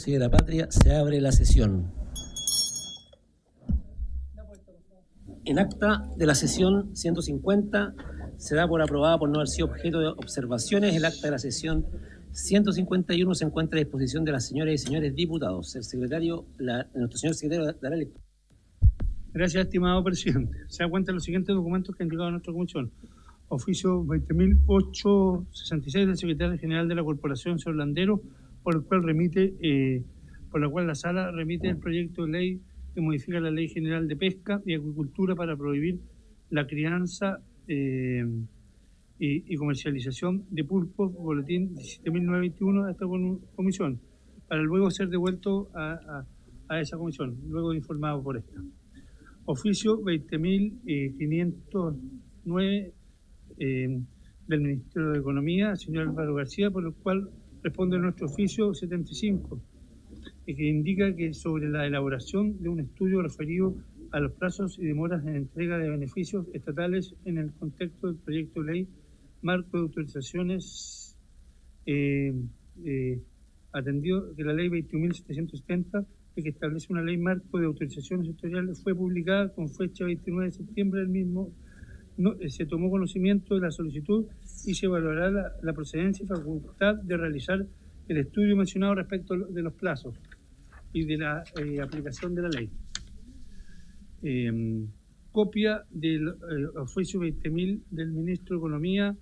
Dios y de la patria, se abre la sesión. En acta de la sesión 150 se da por aprobada por no haber sido objeto de observaciones. El acta de la sesión 151 se encuentra a disposición de las señoras y señores diputados. Nuestro señor secretario dará lectura. Gracias, estimado presidente. Se da cuenta de los siguientes documentos que ha entregado nuestra comisión. Oficio 20.866 del secretario general de la Corporación, señor Landero, por la cual la sala remite el proyecto de ley que modifica la Ley General de Pesca y Acuicultura para prohibir la crianza y comercialización de pulpos, boletín 17.921 de esta comisión, para luego ser devuelto a esa comisión, luego informado por esta. Oficio 20.509 del Ministerio de Economía, señor Álvaro García, por el cual responde nuestro oficio 75, que indica que sobre la elaboración de un estudio referido a los plazos y demoras en entrega de beneficios estatales en el contexto del proyecto de ley marco de autorizaciones, atendió que la ley 21.770, que establece una ley marco de autorizaciones sectoriales, fue publicada con fecha 29 de septiembre del mismo. Se tomó conocimiento de la solicitud y se evaluará la procedencia y facultad de realizar el estudio mencionado respecto de los plazos y de la aplicación de la ley. Copia del oficio 20.000 del ministro de Economía,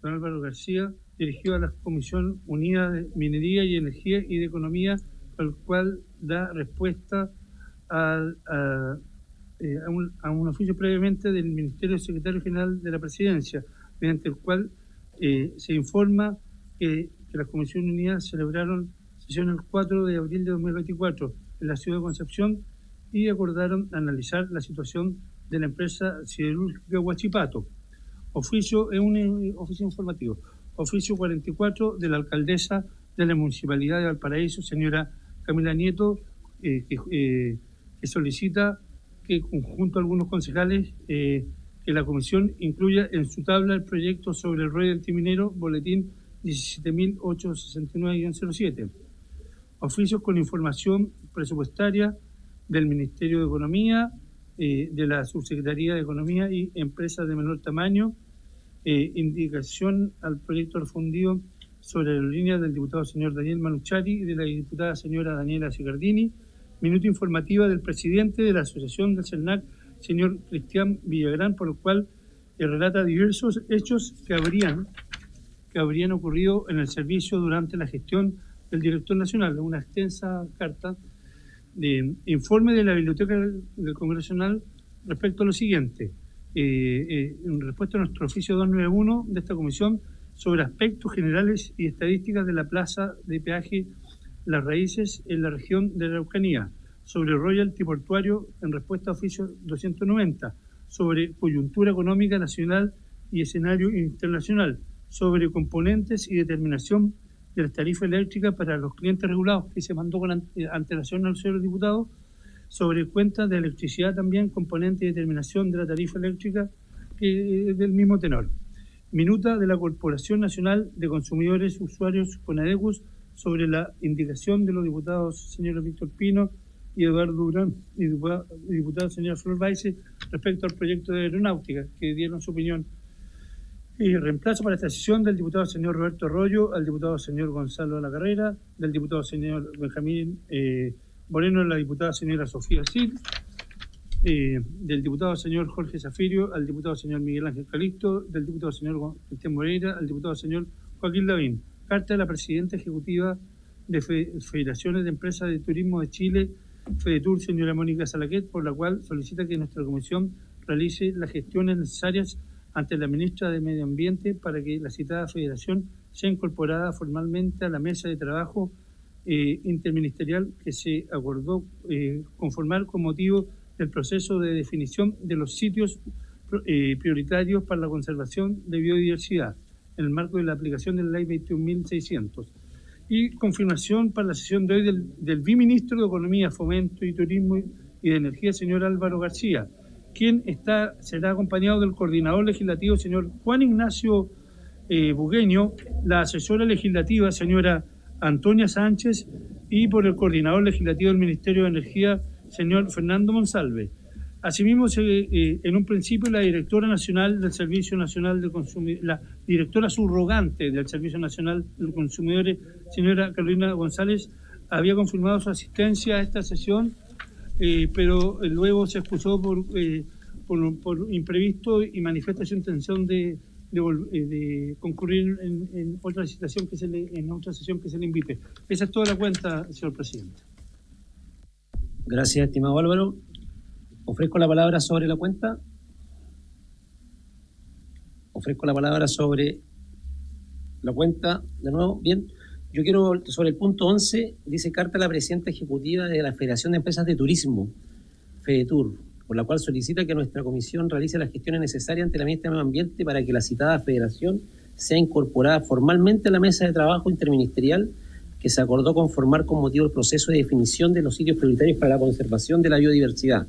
don Álvaro García, dirigido a la Comisión Unida de Minería y Energía y de Economía, el cual da respuesta a un oficio previamente del Ministerio del Secretario General de la Presidencia, mediante el cual se informa que las Comisiones Unidas celebraron sesión el 4 de abril de 2024 en la ciudad de Concepción y acordaron analizar la situación de la empresa siderúrgica Huachipato. Oficio es un oficio informativo. Oficio 44 de la alcaldesa de la Municipalidad de Valparaíso, señora Camila Nieto, que solicita que junto a algunos concejales que la comisión incluya en su tabla el proyecto sobre el royalty minero, boletín 17.869-07. Oficios con información presupuestaria del Ministerio de Economía, de la Subsecretaría de Economía y Empresas de menor tamaño, indicación al proyecto refundido sobre la línea del diputado señor Daniel Manuchari y de la diputada señora Daniela Cicardini, minuto informativa del presidente de la Asociación del CERNAC, señor Cristian Villagrán, por lo cual relata diversos hechos que habrían ocurrido en el servicio durante la gestión del director nacional. Una extensa carta de informe de la Biblioteca del Congreso Nacional respecto a lo siguiente. En respuesta a nuestro oficio 291 de esta comisión sobre aspectos generales y estadísticas de la plaza de peaje Las Raíces en la región de la Araucanía, sobre el royalty portuario en respuesta a oficio 290, sobre coyuntura económica nacional y escenario internacional, sobre componentes y determinación de las tarifas eléctricas para los clientes regulados, que se mandó con antelación al señor diputado, sobre cuentas de electricidad también, componente y determinación de la tarifa eléctrica, del mismo tenor. Minuta de la Corporación Nacional de Consumidores Usuarios Conadecus sobre la indicación de los diputados señor Víctor Pino y Eduardo Durán y diputada señora Flor Baise respecto al proyecto de aeronáutica, que dieron su opinión. Y reemplazo para esta sesión del diputado señor Roberto Arroyo al diputado señor Gonzalo de la Carrera, del diputado señor Benjamín Moreno a la diputada señora Sofía Cid, del diputado señor Jorge Zafirio al diputado señor Miguel Ángel Calixto, del diputado señor Cristian Moreira al diputado señor Joaquín Lavín. Carta de la presidenta ejecutiva de Federaciones de Empresas de Turismo de Chile, FEDETUR, señora Mónica Salaquet, por la cual solicita que nuestra comisión realice las gestiones necesarias ante la ministra de Medio Ambiente para que la citada federación sea incorporada formalmente a la mesa de trabajo interministerial que se acordó conformar con motivo del proceso de definición de los sitios prioritarios para la conservación de biodiversidad en el marco de la aplicación de la ley 21.600. Y confirmación para la sesión de hoy del viceministro de Economía, Fomento y Turismo y de Energía, señor Álvaro García, quien será acompañado del coordinador legislativo, señor Juan Ignacio Bugueño, la asesora legislativa, señora Antonia Sánchez, y por el coordinador legislativo del Ministerio de Energía, señor Fernando Monsalve. Asimismo, en un principio, la directora nacional del Servicio Nacional de Consumidores, la directora subrogante del Servicio Nacional de Consumidores, señora Carolina González, había confirmado su asistencia a esta sesión, pero luego se excusó por imprevisto y manifiesta su intención de concurrir en otra sesión que se le invite. Esa es toda la cuenta, señor presidente. Gracias, estimado Álvaro. Ofrezco la palabra sobre la cuenta. Ofrezco la palabra sobre la cuenta. De nuevo, bien. Yo quiero, sobre el punto 11, dice carta a la presidenta ejecutiva de la Federación de Empresas de Turismo, FEDETUR, por la cual solicita que nuestra comisión realice las gestiones necesarias ante la ministra de Medio Ambiente para que la citada federación sea incorporada formalmente a la mesa de trabajo interministerial que se acordó conformar con motivo del proceso de definición de los sitios prioritarios para la conservación de la biodiversidad,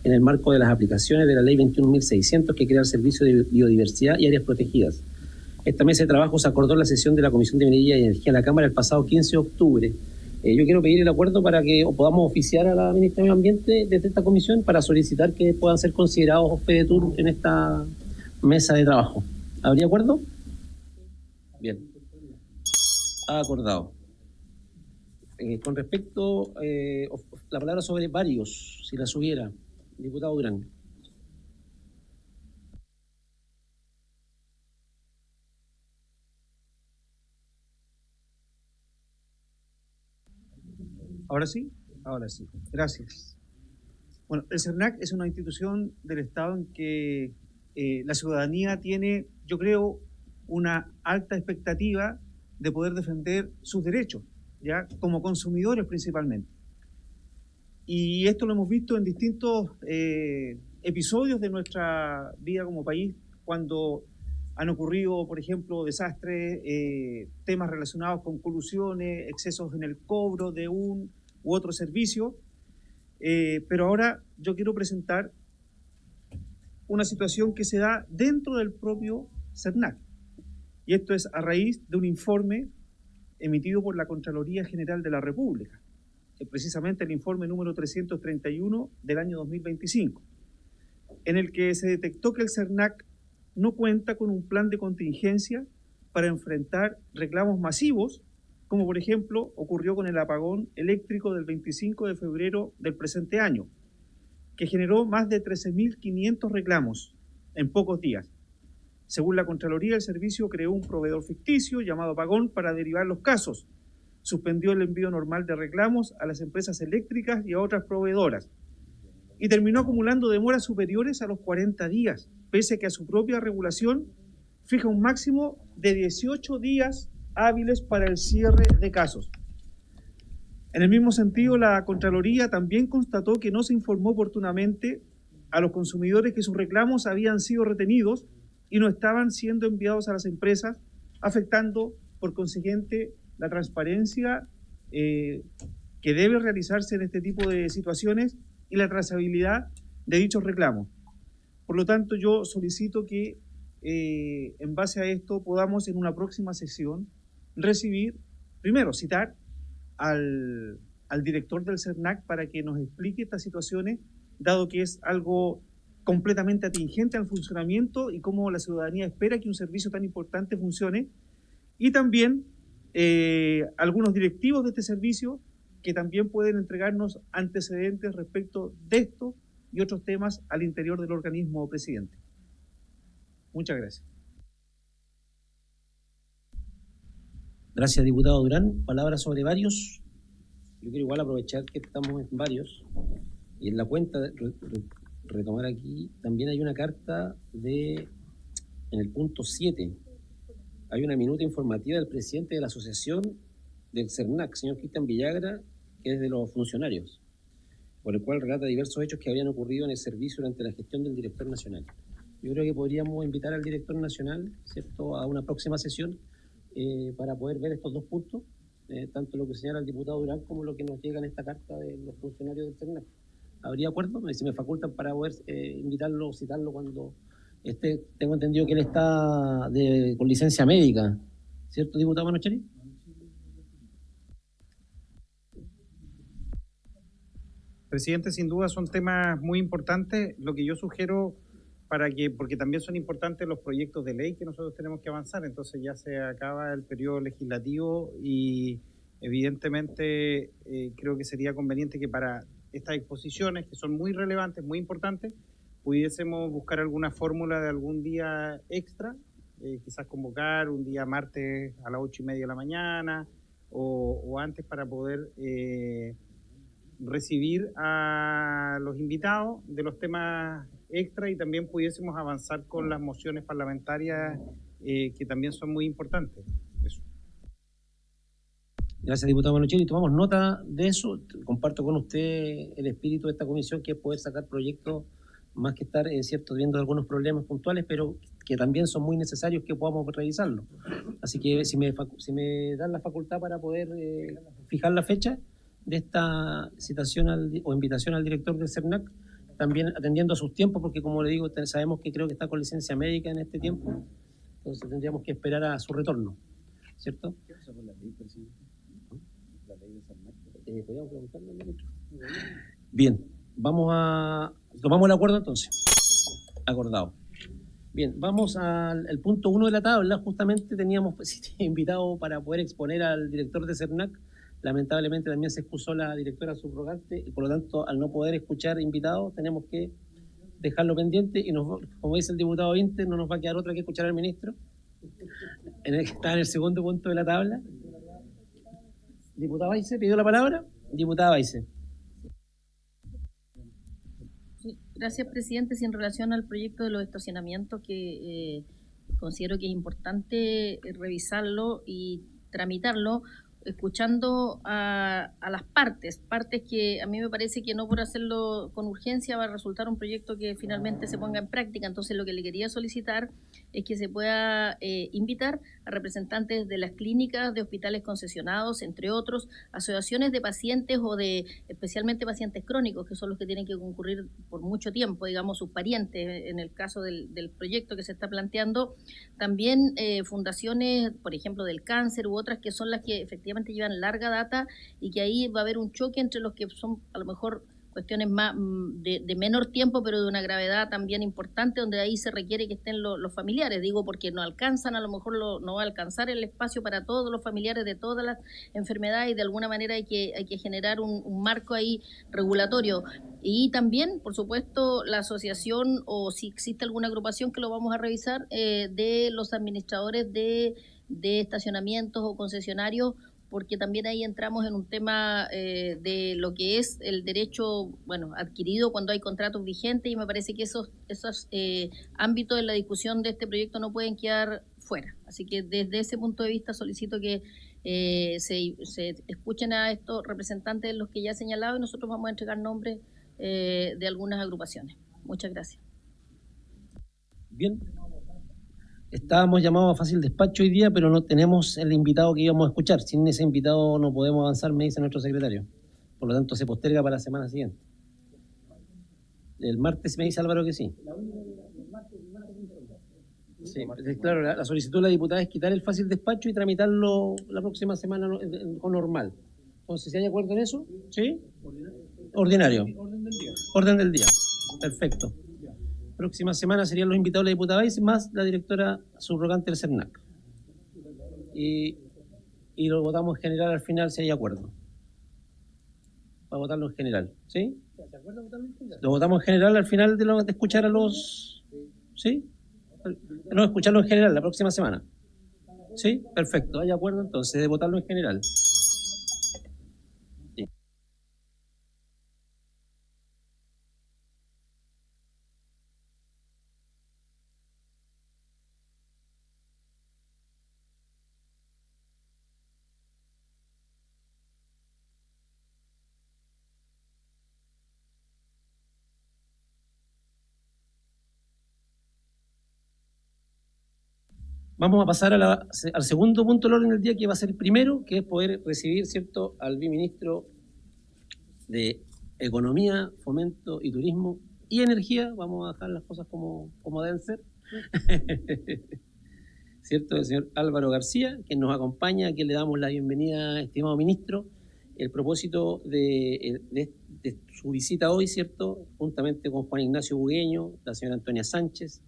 en el marco de las aplicaciones de la Ley 21.600 que crea el Servicio de Biodiversidad y Áreas Protegidas. Esta mesa de trabajo se acordó en la sesión de la Comisión de Minería y Energía de la Cámara el pasado 15 de octubre. Yo quiero pedir el acuerdo para que podamos oficiar a la ministra de Medio Ambiente desde esta comisión para solicitar que puedan ser considerados FEDETUR en esta mesa de trabajo. ¿Habría acuerdo? Bien. Acordado. Con respecto la palabra sobre varios, si la subiera, diputado Durán. ¿Ahora sí? Ahora sí. Gracias. Bueno, el CERNAC es una institución del Estado en que la ciudadanía tiene, yo creo, una alta expectativa de poder defender sus derechos, ya como consumidores principalmente. Y esto lo hemos visto en distintos episodios de nuestra vida como país, cuando han ocurrido, por ejemplo, desastres, temas relacionados con colusiones, excesos en el cobro de un u otro servicio. Pero ahora yo quiero presentar una situación que se da dentro del propio CERNAC. Y esto es a raíz de un informe emitido por la Contraloría General de la República, precisamente el informe número 331 del año 2025, en el que se detectó que el CERNAC no cuenta con un plan de contingencia para enfrentar reclamos masivos, como por ejemplo ocurrió con el apagón eléctrico del 25 de febrero del presente año, que generó más de 13.500 reclamos en pocos días. Según la Contraloría, el servicio creó un proveedor ficticio llamado Apagón para derivar los casos. Suspendió el envío normal de reclamos a las empresas eléctricas y a otras proveedoras. Y terminó acumulando demoras superiores a los 40 días, pese a que a su propia regulación fija un máximo de 18 días hábiles para el cierre de casos. En el mismo sentido, la Contraloría también constató que no se informó oportunamente a los consumidores que sus reclamos habían sido retenidos y no estaban siendo enviados a las empresas, afectando, por consiguiente, la transparencia que debe realizarse en este tipo de situaciones y la trazabilidad de dichos reclamos. Por lo tanto, yo solicito que, en base a esto, podamos en una próxima sesión recibir, primero, citar al director del CERNAC para que nos explique estas situaciones, dado que es algo completamente atingente al funcionamiento y cómo la ciudadanía espera que un servicio tan importante funcione, y también algunos directivos de este servicio que también pueden entregarnos antecedentes respecto de esto y otros temas al interior del organismo, presidente. Muchas gracias. Gracias, diputado Durán. Palabra sobre varios. Yo quiero igual aprovechar que estamos en varios y en la cuenta retomar aquí. También hay una carta en el punto 7. Hay una minuta informativa del presidente de la asociación del CERNAC, señor Cristian Villagra, que es de los funcionarios, por el cual relata diversos hechos que habrían ocurrido en el servicio durante la gestión del director nacional. Yo creo que podríamos invitar al director nacional, ¿cierto?, a una próxima sesión para poder ver estos dos puntos, tanto lo que señala el diputado Durán como lo que nos llega en esta carta de los funcionarios del CERNAC. ¿Habría acuerdo? Si me facultan para poder invitarlo o citarlo cuando tengo entendido que él está con licencia médica, ¿cierto, diputado Manocheri? Presidente, sin duda son temas muy importantes. Lo que yo sugiero porque también son importantes los proyectos de ley que nosotros tenemos que avanzar, entonces ya se acaba el periodo legislativo y evidentemente creo que sería conveniente que para estas exposiciones, que son muy relevantes, muy importantes, pudiésemos buscar alguna fórmula de algún día extra, quizás convocar un día martes a las 8:30 de la mañana o antes para poder recibir a los invitados de los temas extra y también pudiésemos avanzar con las mociones parlamentarias que también son muy importantes. Eso. Gracias, diputado Manucheri. Tomamos nota de eso. Comparto con usted el espíritu de esta comisión, que es poder sacar proyectos, más que estar, cierto, viendo algunos problemas puntuales, pero que también son muy necesarios que podamos revisarlos. Así que si me dan la facultad para poder fijar la fecha de esta citación o invitación al director del CERNAC, también atendiendo a sus tiempos, porque como le digo, sabemos que creo que está con licencia médica en este tiempo, entonces tendríamos que esperar a su retorno, ¿cierto? ¿Qué pasa con la ley, presidente? La ley de CERNAC. ¿Podríamos preguntarle al ministro? Bien, tomamos el acuerdo entonces. Acordado. Bien, vamos al punto 1 de la tabla. Justamente teníamos invitado para poder exponer al director de CERNAC. Lamentablemente también se excusó la directora subrogante y por lo tanto, al no poder escuchar invitados, tenemos que dejarlo pendiente y como dice el diputado Vinter, no nos va a quedar otra que escuchar al ministro, está en el segundo punto de la tabla. Diputada Baice, ¿pidió la palabra? Diputada Baice. Sí, gracias, presidente. Sí, en relación al proyecto de los estacionamientos, que considero que es importante revisarlo y tramitarlo, escuchando a las partes que a mí me parece que no por hacerlo con urgencia va a resultar un proyecto que finalmente se ponga en práctica. Entonces lo que le quería solicitar es que se pueda invitar a representantes de las clínicas, de hospitales concesionados, entre otros, asociaciones de pacientes o de especialmente pacientes crónicos, que son los que tienen que concurrir por mucho tiempo, digamos, sus parientes, en el caso del proyecto que se está planteando. También fundaciones, por ejemplo, del cáncer u otras que son las que efectivamente llevan larga data y que ahí va a haber un choque entre los que son a lo mejor cuestiones más de menor tiempo, pero de una gravedad también importante, donde ahí se requiere que estén los familiares, digo, porque no alcanzan, a lo mejor no va a alcanzar el espacio para todos los familiares de todas las enfermedades y de alguna manera hay que generar un marco ahí regulatorio. Y también, por supuesto, la asociación o si existe alguna agrupación que lo vamos a revisar, de los administradores de estacionamientos o concesionarios, porque también ahí entramos en un tema de lo que es el derecho, adquirido cuando hay contratos vigentes, y me parece que esos ámbitos de la discusión de este proyecto no pueden quedar fuera. Así que desde ese punto de vista solicito que se escuchen a estos representantes de los que ya he señalado y nosotros vamos a entregar nombres de algunas agrupaciones. Muchas gracias. Bien. Estábamos llamados a fácil despacho hoy día, pero no tenemos el invitado que íbamos a escuchar. Sin ese invitado no podemos avanzar, me dice nuestro secretario. Por lo tanto, se posterga para la semana siguiente. El martes me dice Álvaro que sí. Sí, claro, la solicitud de la diputada es quitar el fácil despacho y tramitarlo la próxima semana con normal. Entonces, ¿si hay acuerdo en eso? ¿Sí? Ordinario. Orden del día. Perfecto. Próxima semana serían los invitados de la diputada Baice más la directora subrogante del CERNAC. Y lo votamos en general al final si hay acuerdo. Para votarlo en general, ¿sí? ¿Se acuerda votarlo en general? Lo votamos en general al final de escuchar a los... ¿Sí? No, escucharlo en general la próxima semana. ¿Sí? Perfecto, hay acuerdo entonces de votarlo en general. Vamos a pasar al segundo punto del orden del día, que va a ser el primero, que es poder recibir, ¿cierto?, al viceministro de Economía, Fomento y Turismo y Energía. Vamos a dejar las cosas como deben ser. ¿Cierto? El señor Álvaro García, que nos acompaña, que le damos la bienvenida, estimado ministro. el propósito de su visita hoy, ¿cierto?, juntamente con Juan Ignacio Bugueño, la señora Antonia Sánchez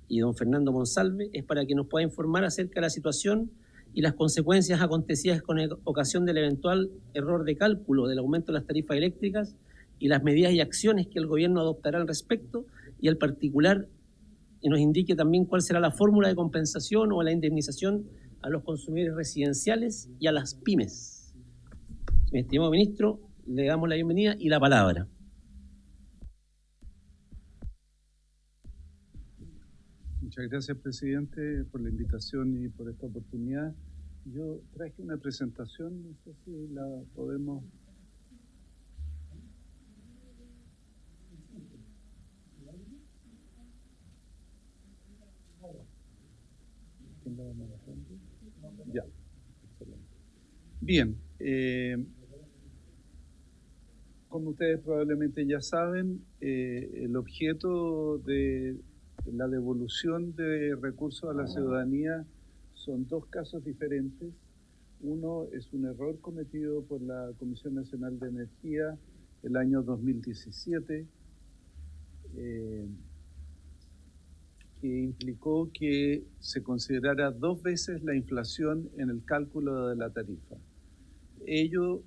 y don Fernando Monsalve, es para que nos pueda informar acerca de la situación y las consecuencias acontecidas con ocasión del eventual error de cálculo del aumento de las tarifas eléctricas y las medidas y acciones que el gobierno adoptará al respecto, y al particular y nos indique también cuál será la fórmula de compensación o la indemnización a los consumidores residenciales y a las pymes. Mi estimado ministro, le damos la bienvenida y la palabra. Muchas gracias, presidente, por la invitación y por esta oportunidad. Yo traje una presentación, no sé si la podemos... ¿Quién la va manejando? Ya, excelente. Bien, como ustedes probablemente ya saben, el objeto de la devolución de recursos a la ciudadanía son dos casos diferentes. Uno es un error cometido por la Comisión Nacional de Energía el año 2017, que implicó que se considerara 2 veces la inflación en el cálculo de la tarifa. Ello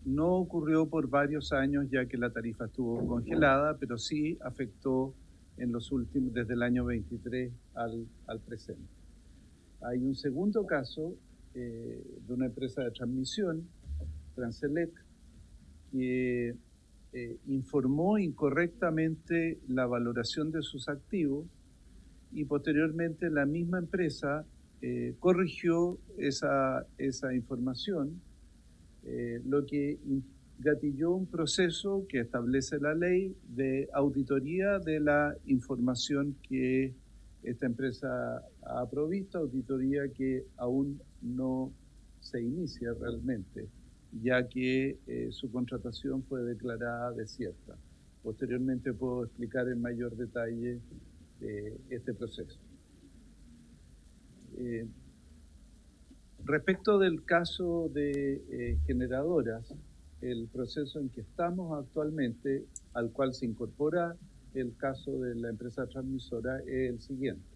no ocurrió por varios años, ya que la tarifa estuvo congelada, pero sí afectó en los últimos, desde el año 23 al presente. Hay un segundo caso de una empresa de transmisión, Transelec, que informó incorrectamente la valoración de sus activos y posteriormente la misma empresa corrigió esa información, lo que gatilló un proceso que establece la ley de auditoría de la información que esta empresa ha provisto, auditoría que aún no se inicia realmente, ya que su contratación fue declarada desierta. Posteriormente puedo explicar en mayor detalle este proceso. Respecto del caso de generadoras, el proceso en que estamos actualmente, al cual se incorpora el caso de la empresa transmisora, es el siguiente.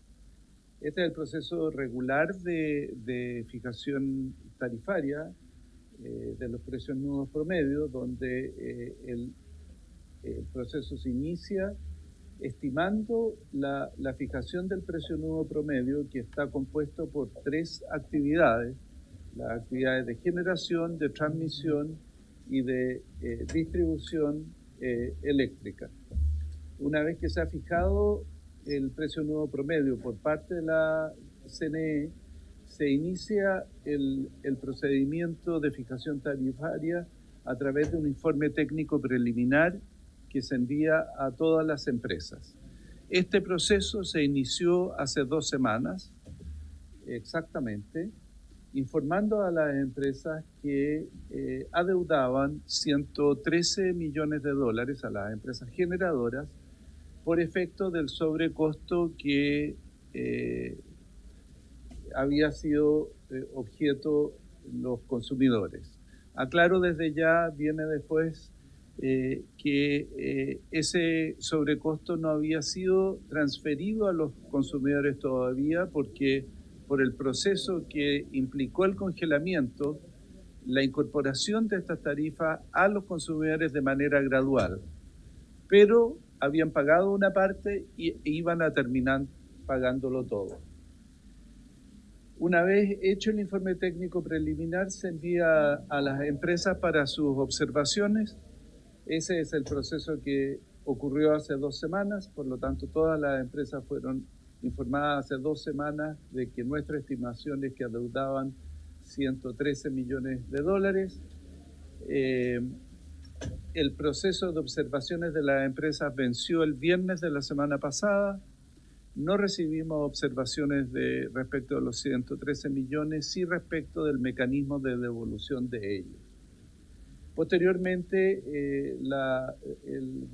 Este es el proceso regular de fijación tarifaria de los precios nudos promedio, donde el proceso se inicia estimando la fijación del precio nudo promedio, que está compuesto por 3 actividades: las actividades de generación, de transmisión y de distribución eléctrica. Una vez que se ha fijado el precio nudo promedio por parte de la CNE, se inicia el procedimiento de fijación tarifaria a través de un informe técnico preliminar que se envía a todas las empresas. Este proceso se inició hace 2 semanas, exactamente, informando a las empresas que adeudaban 113 millones de dólares a las empresas generadoras por efecto del sobrecosto que había sido objeto los consumidores. Aclaro desde ya, viene después, que ese sobrecosto no había sido transferido a los consumidores todavía, porque por el proceso que implicó el congelamiento, la incorporación de estas tarifas a los consumidores de manera gradual, pero habían pagado una parte e iban a terminar pagándolo todo. Una vez hecho el informe técnico preliminar, se envía a las empresas para sus observaciones. Ese es el proceso que ocurrió hace 2 semanas, por lo tanto todas las empresas fueron informadas hace 2 semanas de que nuestra estimación es que adeudaban 113 millones de dólares. El proceso de observaciones de las empresas venció el viernes de la semana pasada. No recibimos observaciones respecto a los 113 millones, sí respecto del mecanismo de devolución de ellos. Posteriormente, el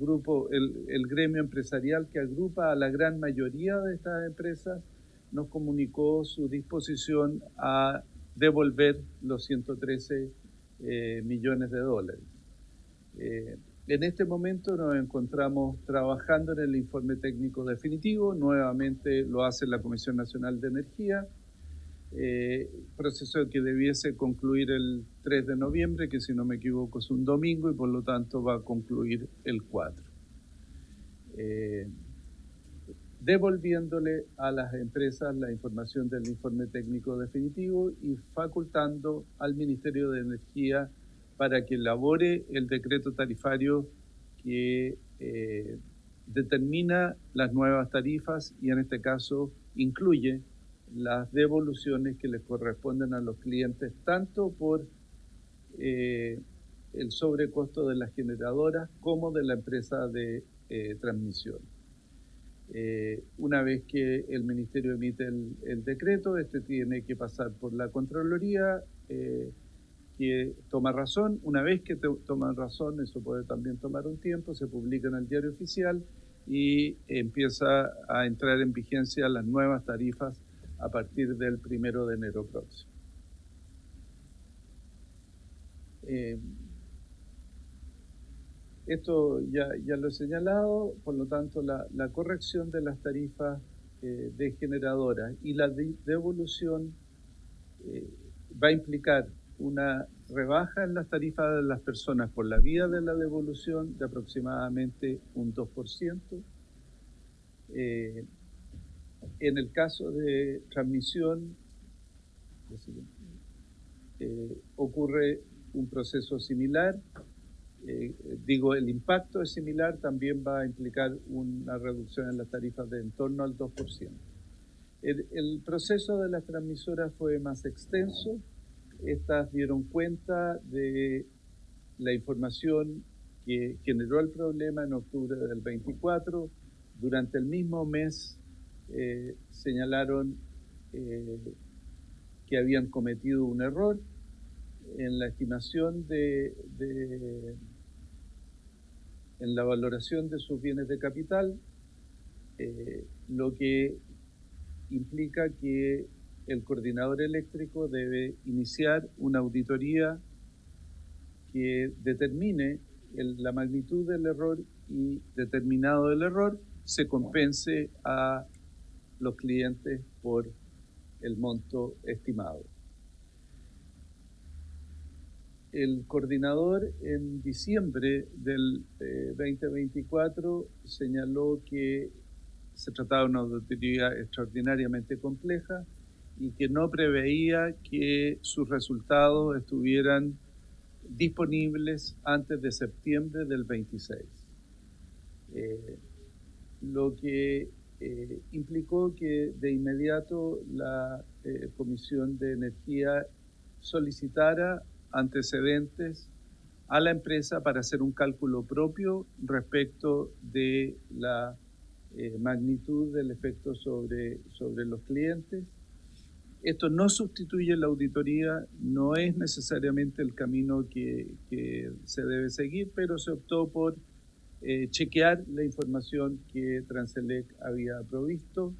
gremio empresarial que agrupa a la gran mayoría de estas empresas nos comunicó su disposición a devolver los 113 millones de dólares. En este momento nos encontramos trabajando en el informe técnico definitivo, nuevamente lo hace la Comisión Nacional de Energía, proceso que debiese concluir el 3 de noviembre, que si no me equivoco es un domingo y por lo tanto va a concluir el 4. Devolviéndole a las empresas la información del informe técnico definitivo y facultando al Ministerio de Energía para que elabore el decreto tarifario que determina las nuevas tarifas y en este caso incluye las devoluciones que les corresponden a los clientes, tanto por el sobrecosto de las generadoras como de la empresa de transmisión. Una vez que el Ministerio emite el decreto, este tiene que pasar por la Contraloría, que toma razón. Una vez que toman razón, eso puede también tomar un tiempo, se publica en el Diario Oficial y empieza a entrar en vigencia las nuevas tarifas a partir del 1 de enero próximo. Esto ya lo he señalado, por lo tanto la corrección de las tarifas de generadoras y la devolución va a implicar una rebaja en las tarifas de las personas por la vía de la devolución de aproximadamente un 2%. En el caso de transmisión, ocurre un proceso similar. El impacto es similar, también va a implicar una reducción en las tarifas de en torno al 2%. El proceso de las transmisoras fue más extenso. Estas dieron cuenta de la información que generó el problema en octubre del 24. Durante el mismo mes señalaron que habían cometido un error en la estimación en la valoración de sus bienes de capital, lo que implica que el coordinador eléctrico debe iniciar una auditoría que determine la magnitud del error y, determinado el error, se compense a los clientes por el monto estimado. El coordinador en diciembre del 2024 señaló que se trataba de una auditoría extraordinariamente compleja y que no preveía que sus resultados estuvieran disponibles antes de septiembre del 26. Lo que implicó que de inmediato la Comisión de Energía solicitara antecedentes a la empresa para hacer un cálculo propio respecto de la magnitud del efecto sobre los clientes. Esto no sustituye la auditoría, no es necesariamente el camino que se debe seguir, pero se optó por chequear la información que Transelec había provisto,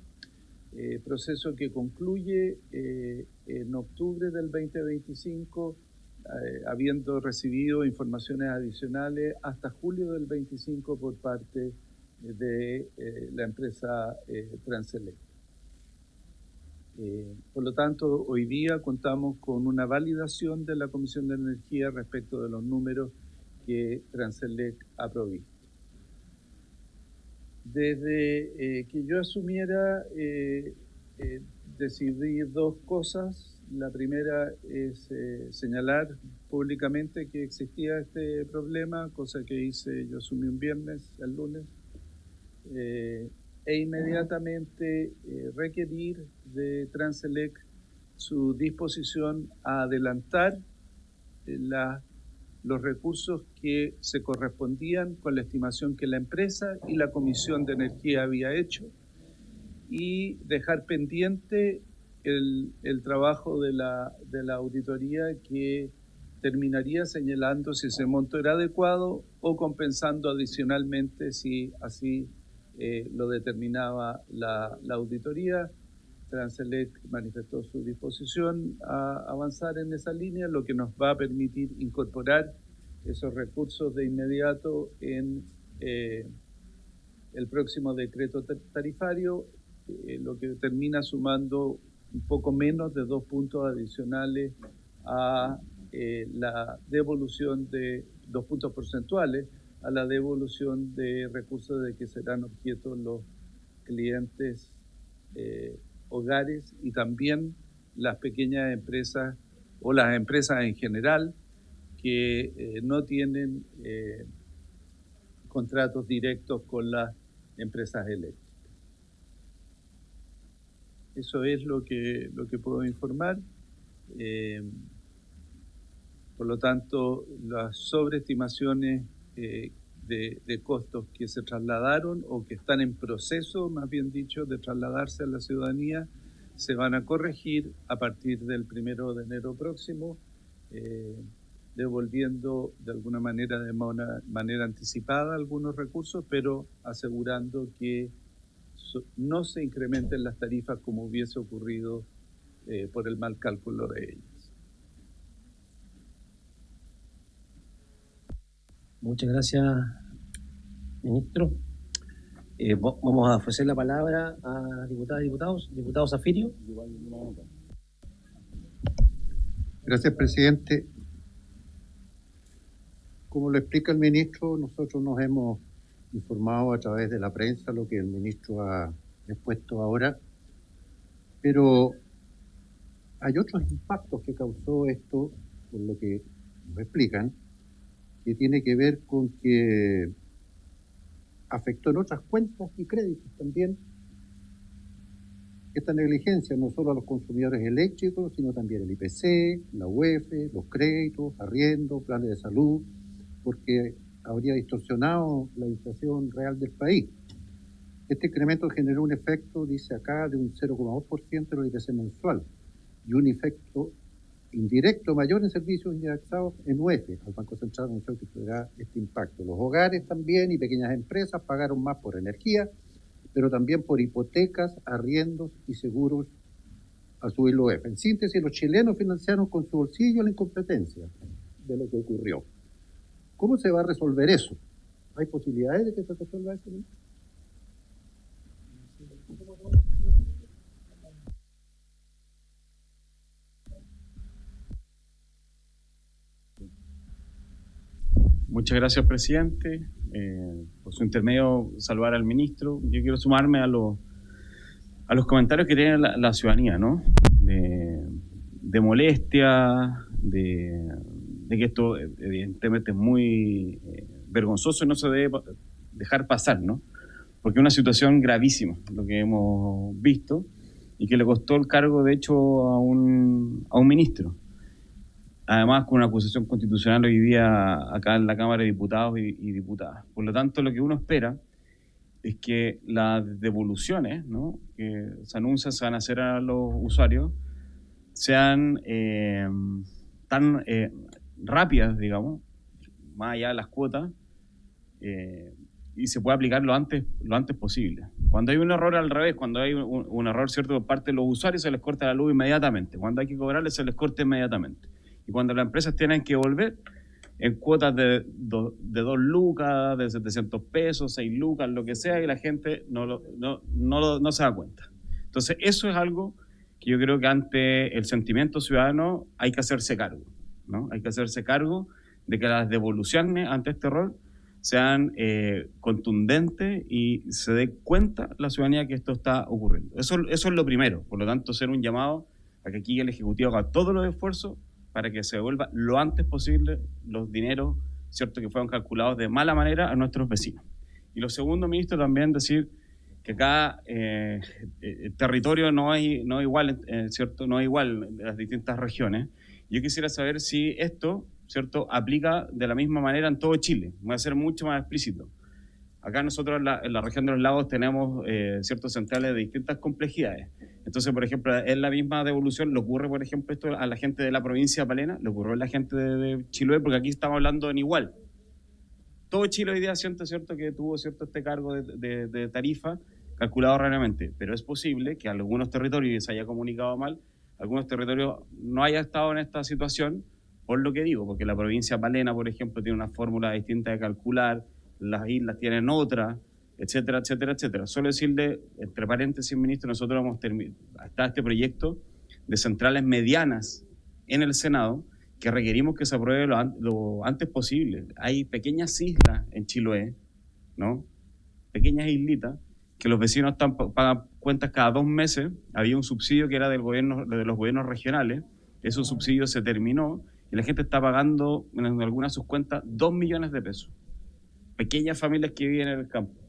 proceso que concluye en octubre del 2025, habiendo recibido informaciones adicionales hasta julio del 25 por parte de la empresa Transelec. Por lo tanto, hoy día contamos con una validación de la Comisión de Energía respecto de los números que Transelec ha provisto. Desde que yo asumiera, decidí dos cosas. La primera es señalar públicamente que existía este problema, cosa que hice, yo asumí un viernes, el lunes, e inmediatamente requerir de Transelec su disposición a adelantar los recursos que se correspondían con la estimación que la empresa y la Comisión de Energía había hecho y dejar pendiente el trabajo de la auditoría que terminaría señalando si ese monto era adecuado o compensando adicionalmente si así lo determinaba la auditoría. Transelec manifestó su disposición a avanzar en esa línea, lo que nos va a permitir incorporar esos recursos de inmediato en el próximo decreto tarifario, lo que termina sumando un poco menos de 2 puntos adicionales a la devolución de 2 puntos porcentuales a la devolución de recursos de que serán objeto los clientes hogares y también las pequeñas empresas o las empresas en general que no tienen contratos directos con las empresas eléctricas. Eso es lo que puedo informar. Por lo tanto, las sobreestimaciones de costos que se trasladaron o que están en proceso, más bien dicho, de trasladarse a la ciudadanía, se van a corregir a partir del 1 de enero próximo, devolviendo de alguna manera, de manera anticipada algunos recursos, pero asegurando que no se incrementen las tarifas como hubiese ocurrido por el mal cálculo de ellas. Muchas gracias, ministro. Vamos a ofrecer la palabra a diputadas y diputados. Diputado Zafirio. Gracias, presidente. Como lo explica el ministro, nosotros nos hemos informado a través de la prensa lo que el ministro ha expuesto ahora, pero hay otros impactos que causó esto, por lo que nos explican, que tiene que ver con que afectó en otras cuentas y créditos también esta negligencia, no solo a los consumidores eléctricos, sino también el IPC, la UEF, los créditos, arriendo, planes de salud, porque habría distorsionado la inflación real del país. Este incremento generó un efecto, dice acá, de un 0,2% de los IPC mensual y un efecto indirecto mayor en servicios indexados en UEF. El Banco Central anunció que tendrá este impacto. Los hogares también y pequeñas empresas pagaron más por energía, pero también por hipotecas, arriendos y seguros al subir la UEF. En síntesis, los chilenos financiaron con su bolsillo la incompetencia de lo que ocurrió. ¿Cómo se va a resolver eso? ¿Hay posibilidades de que se resuelva eso? Muchas gracias, presidente. Por su intermedio, saludar al ministro. Yo quiero sumarme a los comentarios que tiene la ciudadanía, ¿no? De molestia, de que esto evidentemente es muy vergonzoso y no se debe dejar pasar, ¿no? Porque es una situación gravísima, lo que hemos visto, y que le costó el cargo, de hecho, a un ministro. Además, con una acusación constitucional hoy día acá en la Cámara de Diputados y Diputadas. Por lo tanto, lo que uno espera es que las devoluciones, ¿no?, que se anuncian, se van a hacer a los usuarios, sean tan rápidas, digamos, más allá de las cuotas, y se pueda aplicar lo antes posible. Cuando hay un error al revés, cuando hay un error, ¿cierto?, por parte de los usuarios, se les corta la luz inmediatamente. Cuando hay que cobrarles, se les corta inmediatamente. Y cuando las empresas tienen que volver en cuotas de 2 lucas, de 700 pesos, 6 lucas, lo que sea, y la gente no se da cuenta. Entonces, eso es algo que yo creo que ante el sentimiento ciudadano hay que hacerse cargo, ¿no? Hay que hacerse cargo de que las devoluciones ante este error sean contundentes y se dé cuenta la ciudadanía que esto está ocurriendo. Eso es lo primero. Por lo tanto, hacer un llamado a que aquí el Ejecutivo haga todos los esfuerzos para que se devuelva lo antes posible los dineros, ¿cierto?, que fueron calculados de mala manera a nuestros vecinos. Y lo segundo, ministro, también decir que acá el territorio no es igual, ¿cierto?, no es igual en las distintas regiones. Yo quisiera saber si esto, ¿cierto?, aplica de la misma manera en todo Chile. Voy a ser mucho más explícito. Acá nosotros en la región de los lagos tenemos ciertos centrales de distintas complejidades. Entonces, por ejemplo, es la misma devolución, le ocurre, por ejemplo, esto a la gente de la provincia de Palena, le ocurrió a la gente de Chiloé, porque aquí estamos hablando en igual. Todo Chile hoy día siente, ¿cierto?, que tuvo, ¿cierto?, este cargo de tarifa calculado erróneamente, pero es posible que algunos territorios se haya comunicado mal, algunos territorios no haya estado en esta situación, por lo que digo, porque la provincia de Palena, por ejemplo, tiene una fórmula distinta de calcular, las islas tienen otra, etcétera, etcétera, etcétera. Solo decirle, entre paréntesis, ministro, nosotros está este proyecto de centrales medianas en el Senado que requerimos que se apruebe lo antes posible. Hay pequeñas islas en Chiloé, ¿no? Pequeñas islitas, que los vecinos pagan cuentas cada 2 meses. Había un subsidio que era de los gobiernos regionales, ese subsidio se terminó y la gente está pagando en algunas de sus cuentas 2 millones de pesos. Pequeñas familias que viven en el campo.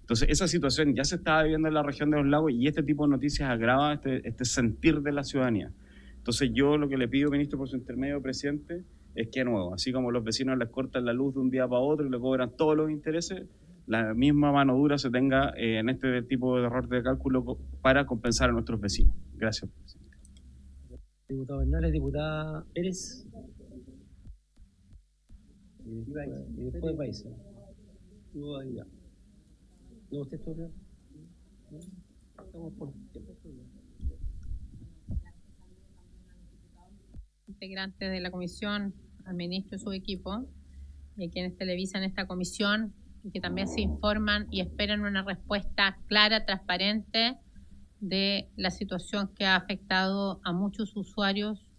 Entonces, esa situación ya se estaba viviendo en la región de los lagos y este tipo de noticias agrava este sentir de la ciudadanía. Entonces, yo lo que le pido, ministro, por su intermedio, presidente, es que, de nuevo, así como los vecinos les cortan la luz de un día para otro y le cobran todos los intereses, la misma mano dura se tenga en este tipo de error de cálculo para compensar a nuestros vecinos. Gracias, presidente. Diputado Bernales, diputada Pérez. Y después País. No, usted está bien. Estamos por tiempo. Integrantes de la comisión, al ministro y su equipo, y a quienes televisan esta comisión, y que también se informan y esperan una respuesta clara, transparente, de la situación que ha afectado a muchos usuarios,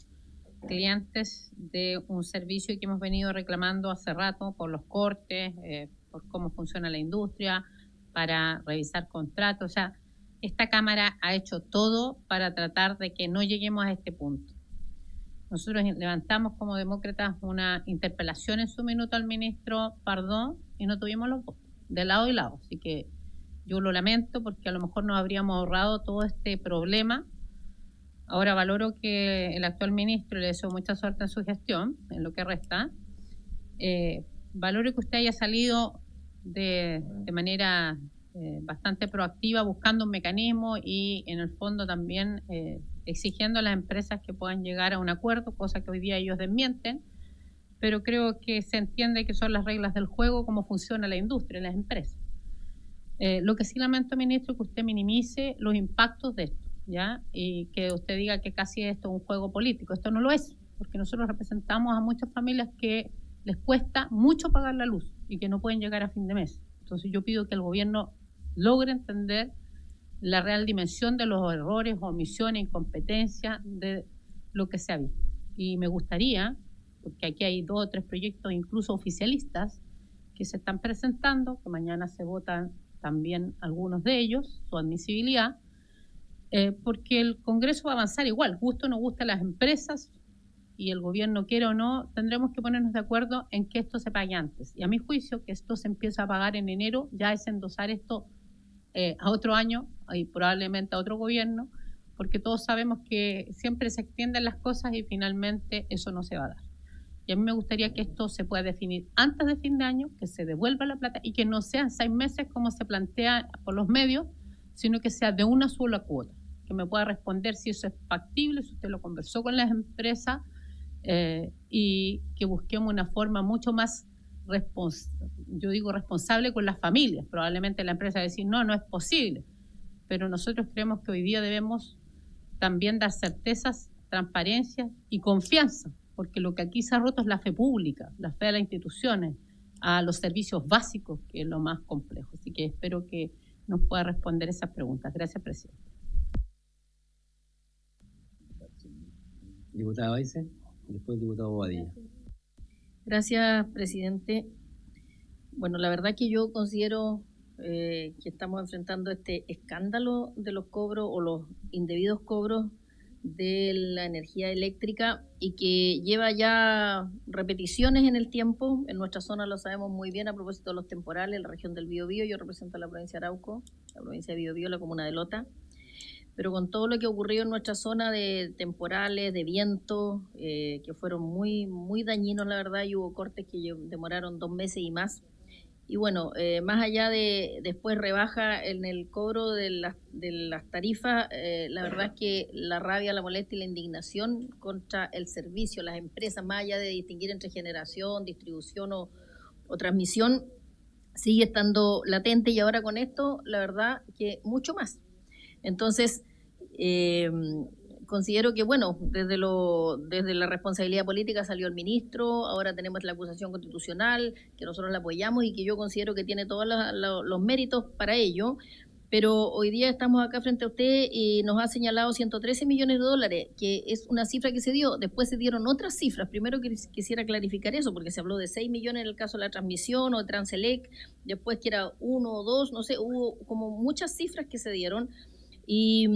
clientes de un servicio que hemos venido reclamando hace rato por los cortes, por cómo funciona la industria, para revisar contratos. O sea, esta Cámara ha hecho todo para tratar de que no lleguemos a este punto. Nosotros levantamos como demócratas una interpelación en su minuto al ministro Pardo y no tuvimos los votos, de lado y lado. Así que yo lo lamento porque a lo mejor nos habríamos ahorrado todo este problema. Ahora valoro que el actual ministro, le deseo mucha suerte en su gestión, en lo que resta. Valoro que usted haya salido de manera bastante proactiva buscando un mecanismo y en el fondo también exigiendo a las empresas que puedan llegar a un acuerdo, cosa que hoy día ellos desmienten, pero creo que se entiende que son las reglas del juego, cómo funciona la industria y las empresas. Lo que sí lamento, ministro, es que usted minimice los impactos de esto, ¿ya? Y que usted diga que casi esto es un juego político. Esto no lo es, porque nosotros representamos a muchas familias que les cuesta mucho pagar la luz y que no pueden llegar a fin de mes. Entonces yo pido que el gobierno logre entender la real dimensión de los errores, omisiones, incompetencias de lo que se ha visto. Y me gustaría, porque aquí hay 2 o 3 proyectos incluso oficialistas que se están presentando, que mañana se votan también algunos de ellos, su admisibilidad, porque el Congreso va a avanzar igual, guste o no guste a las empresas y el gobierno quiera o no, tendremos que ponernos de acuerdo en que esto se pague antes. Y a mi juicio, que esto se empieza a pagar en enero, ya es endosar esto a otro año y probablemente a otro gobierno, porque todos sabemos que siempre se extienden las cosas y finalmente eso no se va a dar. Y a mí me gustaría que esto se pueda definir antes de fin de año, que se devuelva la plata y que no sean 6 meses como se plantea por los medios, sino que sea de una sola cuota, que me pueda responder si eso es factible, si usted lo conversó con las empresas y que busquemos una forma mucho más responsable con las familias. Probablemente la empresa va a decir, no es posible, pero nosotros creemos que hoy día debemos también dar certezas, transparencia y confianza, porque lo que aquí se ha roto es la fe pública, la fe a las instituciones, a los servicios básicos, que es lo más complejo. Así que espero que nos pueda responder esas preguntas. Gracias, presidente. Diputada Baise, después diputado Bobadilla. Gracias, presidente. Bueno, la verdad que yo considero que estamos enfrentando este escándalo de los cobros o los indebidos cobros de la energía eléctrica y que lleva ya repeticiones en el tiempo. En nuestra zona lo sabemos muy bien a propósito de los temporales, en la región del Biobío. Yo represento a la provincia de Arauco, la provincia de Biobío, la comuna de Lota. Pero con todo lo que ocurrió en nuestra zona de temporales, de viento, que fueron muy, muy dañinos, la verdad, y hubo cortes que demoraron 2 meses y más. Y bueno, más allá de después rebaja en el cobro de las tarifas, la verdad es que la rabia, la molestia y la indignación contra el servicio, las empresas, más allá de distinguir entre generación, distribución o transmisión, sigue estando latente y ahora con esto, la verdad que mucho más. Entonces, considero que, bueno, desde la responsabilidad política salió el ministro, ahora tenemos la acusación constitucional, que nosotros la apoyamos y que yo considero que tiene todos los méritos para ello, pero hoy día estamos acá frente a usted y nos ha señalado 113 millones de dólares, que es una cifra que se dio, después se dieron otras cifras. Primero quisiera clarificar eso, porque se habló de 6 millones en el caso de la transmisión o de Transelec, después que era 1 o 2, no sé, hubo como muchas cifras que se dieron. Y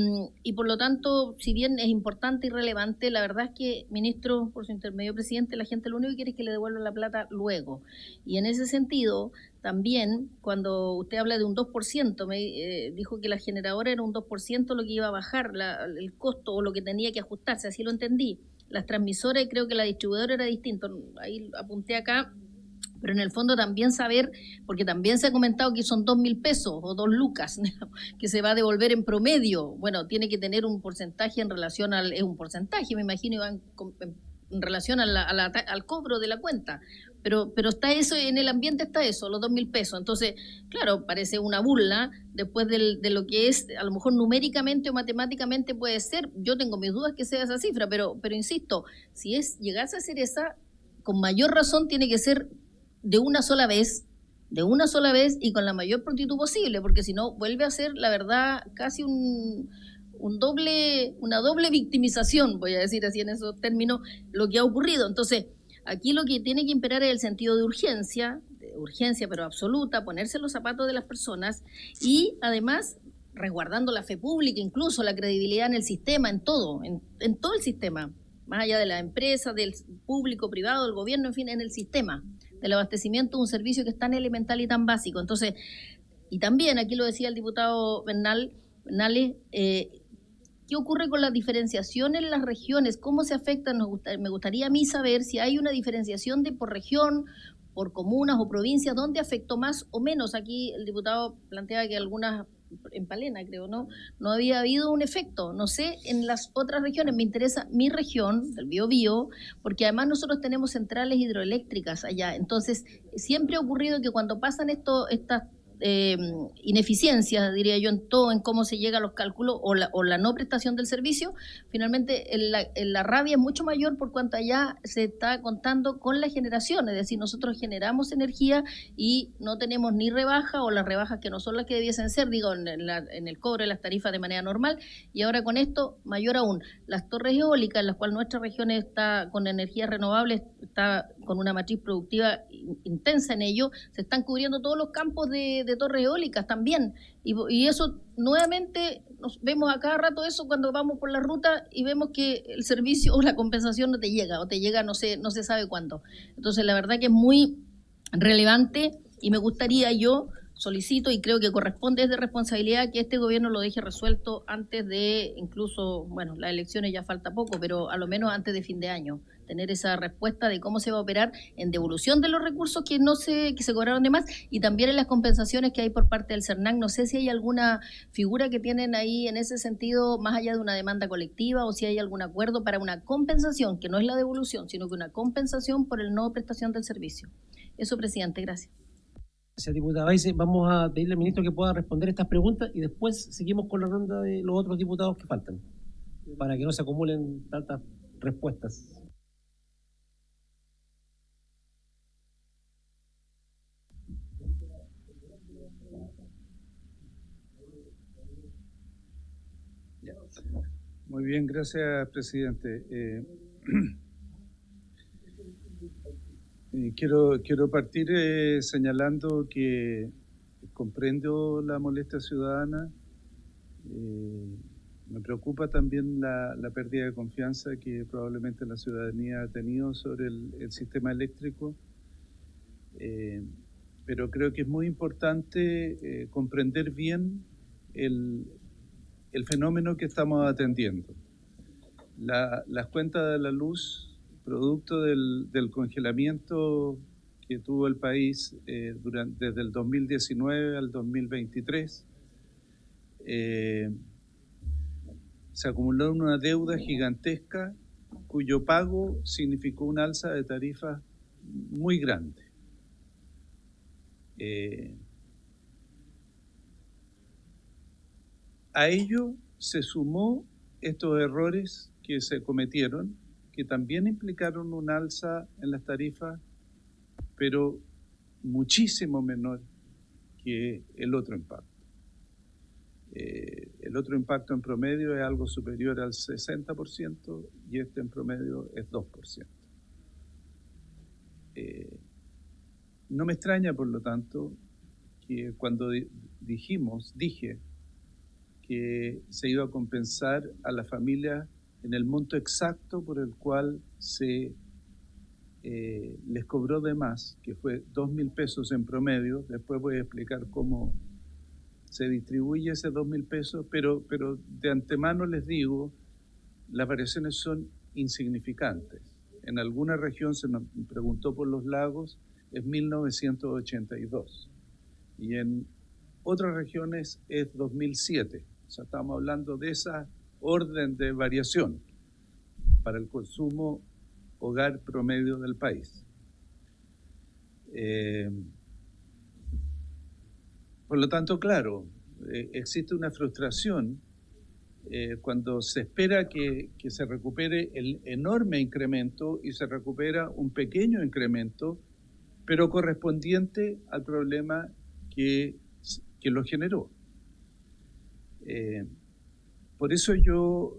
por lo tanto, si bien es importante y relevante, la verdad es que, ministro, por su intermedio, presidente, la gente lo único que quiere es que le devuelvan la plata luego. Y en ese sentido, también, cuando usted habla de un 2%, dijo que la generadora era un 2% lo que iba a bajar el costo o lo que tenía que ajustarse, así lo entendí. Las transmisoras y creo que la distribuidora era distinto, ahí apunté acá. Pero en el fondo también saber, porque también se ha comentado que son 2.000 pesos o 2 lucas que se va a devolver en promedio. Bueno, tiene que tener un porcentaje en relación es un porcentaje, me imagino, Iván, en relación al cobro de la cuenta. Pero está eso, en el ambiente está eso, los 2.000 pesos. Entonces, claro, parece una burla después de lo que es, a lo mejor numéricamente o matemáticamente puede ser. Yo tengo mis dudas que sea esa cifra, pero insisto, si llegase a ser esa, con mayor razón tiene que ser de una sola vez y con la mayor prontitud posible, porque si no vuelve a ser, la verdad, casi una doble victimización, voy a decir así en esos términos, lo que ha ocurrido. Entonces, aquí lo que tiene que imperar es el sentido de urgencia pero absoluta, ponerse los zapatos de las personas y además resguardando la fe pública, incluso la credibilidad en el sistema, en todo el sistema, más allá de la empresa, del público, privado, del gobierno, en fin, en el sistema del abastecimiento de un servicio que es tan elemental y tan básico. Entonces, y también, aquí lo decía el diputado Bernales, ¿qué ocurre con la diferenciación en las regiones? ¿Cómo se afectan? Me gustaría a mí saber si hay una diferenciación por región, por comunas o provincias, ¿dónde afectó más o menos? Aquí el diputado planteaba que algunas, en Palena creo, no había habido un efecto. No sé, en las otras regiones, me interesa mi región, del Biobío, porque además nosotros tenemos centrales hidroeléctricas allá. Entonces, siempre ha ocurrido que cuando pasan estas ineficiencias, diría yo, en todo, en cómo se llega a los cálculos o la no prestación del servicio, finalmente la rabia es mucho mayor por cuanto allá se está contando con la generación, es decir, nosotros generamos energía y no tenemos ni rebaja o las rebajas que no son las que debiesen ser, digo, en el cobro de las tarifas de manera normal, y ahora con esto, mayor aún, las torres eólicas, en las cuales nuestra región está con energías renovables, está con una matriz productiva intensa en ello, se están cubriendo todos los campos de torres eólicas también, y eso nuevamente nos vemos a cada rato eso cuando vamos por la ruta y vemos que el servicio o la compensación no te llega, o te llega no se sabe cuándo. Entonces la verdad que es muy relevante y me gustaría, yo solicito y creo que corresponde, es de responsabilidad que este gobierno lo deje resuelto antes de, incluso, bueno, las elecciones ya falta poco, pero a lo menos antes de fin de año, tener esa respuesta de cómo se va a operar en devolución de los recursos que se cobraron de más y también en las compensaciones que hay por parte del CERNAC. No sé si hay alguna figura que tienen ahí en ese sentido, más allá de una demanda colectiva, o si hay algún acuerdo para una compensación, que no es la devolución, sino que una compensación por el no prestación del servicio. Eso, presidente, gracias. Gracias, diputada Baise. Vamos a pedirle al ministro que pueda responder estas preguntas y después seguimos con la ronda de los otros diputados que faltan, para que no se acumulen tantas respuestas. Muy bien, gracias, presidente. Quiero partir señalando que comprendo la molestia ciudadana. Me preocupa también la pérdida de confianza que probablemente la ciudadanía ha tenido sobre el sistema eléctrico. Pero creo que es muy importante comprender bien el fenómeno que estamos atendiendo. Las cuentas de la luz, producto del congelamiento que tuvo el país desde el 2019 al 2023, se acumuló una deuda gigantesca cuyo pago significó un alza de tarifas muy grande. A ello se sumó estos errores que se cometieron, que también implicaron un alza en las tarifas, pero muchísimo menor que el otro impacto. El otro impacto en promedio es algo superior al 60% y este en promedio es 2%. No me extraña, por lo tanto, que cuando dije que se iba a compensar a la familia en el monto exacto por el cual se les cobró de más, que fue 2.000 pesos en promedio. Después voy a explicar cómo se distribuye ese 2.000 pesos, pero de antemano les digo, las variaciones son insignificantes. En alguna región se nos preguntó por los lagos, es 1.982. Y en otras regiones es 2007. O sea, estamos hablando de esa orden de variación para el consumo hogar promedio del país. Por lo tanto, claro, existe una frustración cuando se espera que se recupere el enorme incremento y se recupera un pequeño incremento, pero correspondiente al problema que lo generó. Por eso yo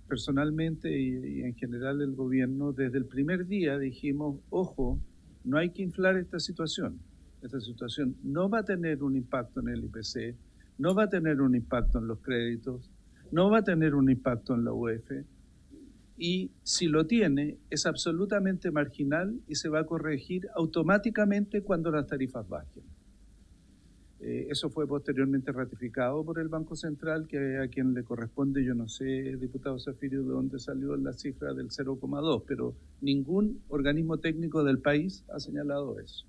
personalmente y en general el gobierno desde el primer día dijimos, ojo, no hay que inflar esta situación. Esta situación no va a tener un impacto en el IPC, no va a tener un impacto en los créditos, no va a tener un impacto en la UEF, y si lo tiene es absolutamente marginal y se va a corregir automáticamente cuando las tarifas bajen. Eso fue posteriormente ratificado por el Banco Central, que a quien le corresponde, yo no sé, diputado Zafirio, de dónde salió la cifra del 0,2, pero ningún organismo técnico del país ha señalado eso.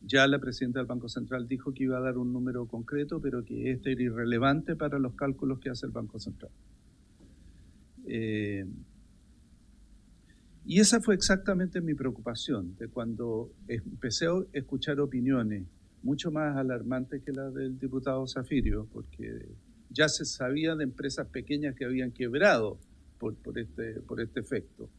Ya la presidenta del Banco Central dijo que iba a dar un número concreto, pero que este era irrelevante para los cálculos que hace el Banco Central. Y esa fue exactamente mi preocupación, de cuando empecé a escuchar opiniones mucho más alarmantes que las del diputado Zafirio, porque ya se sabía de empresas pequeñas que habían quebrado por este efecto.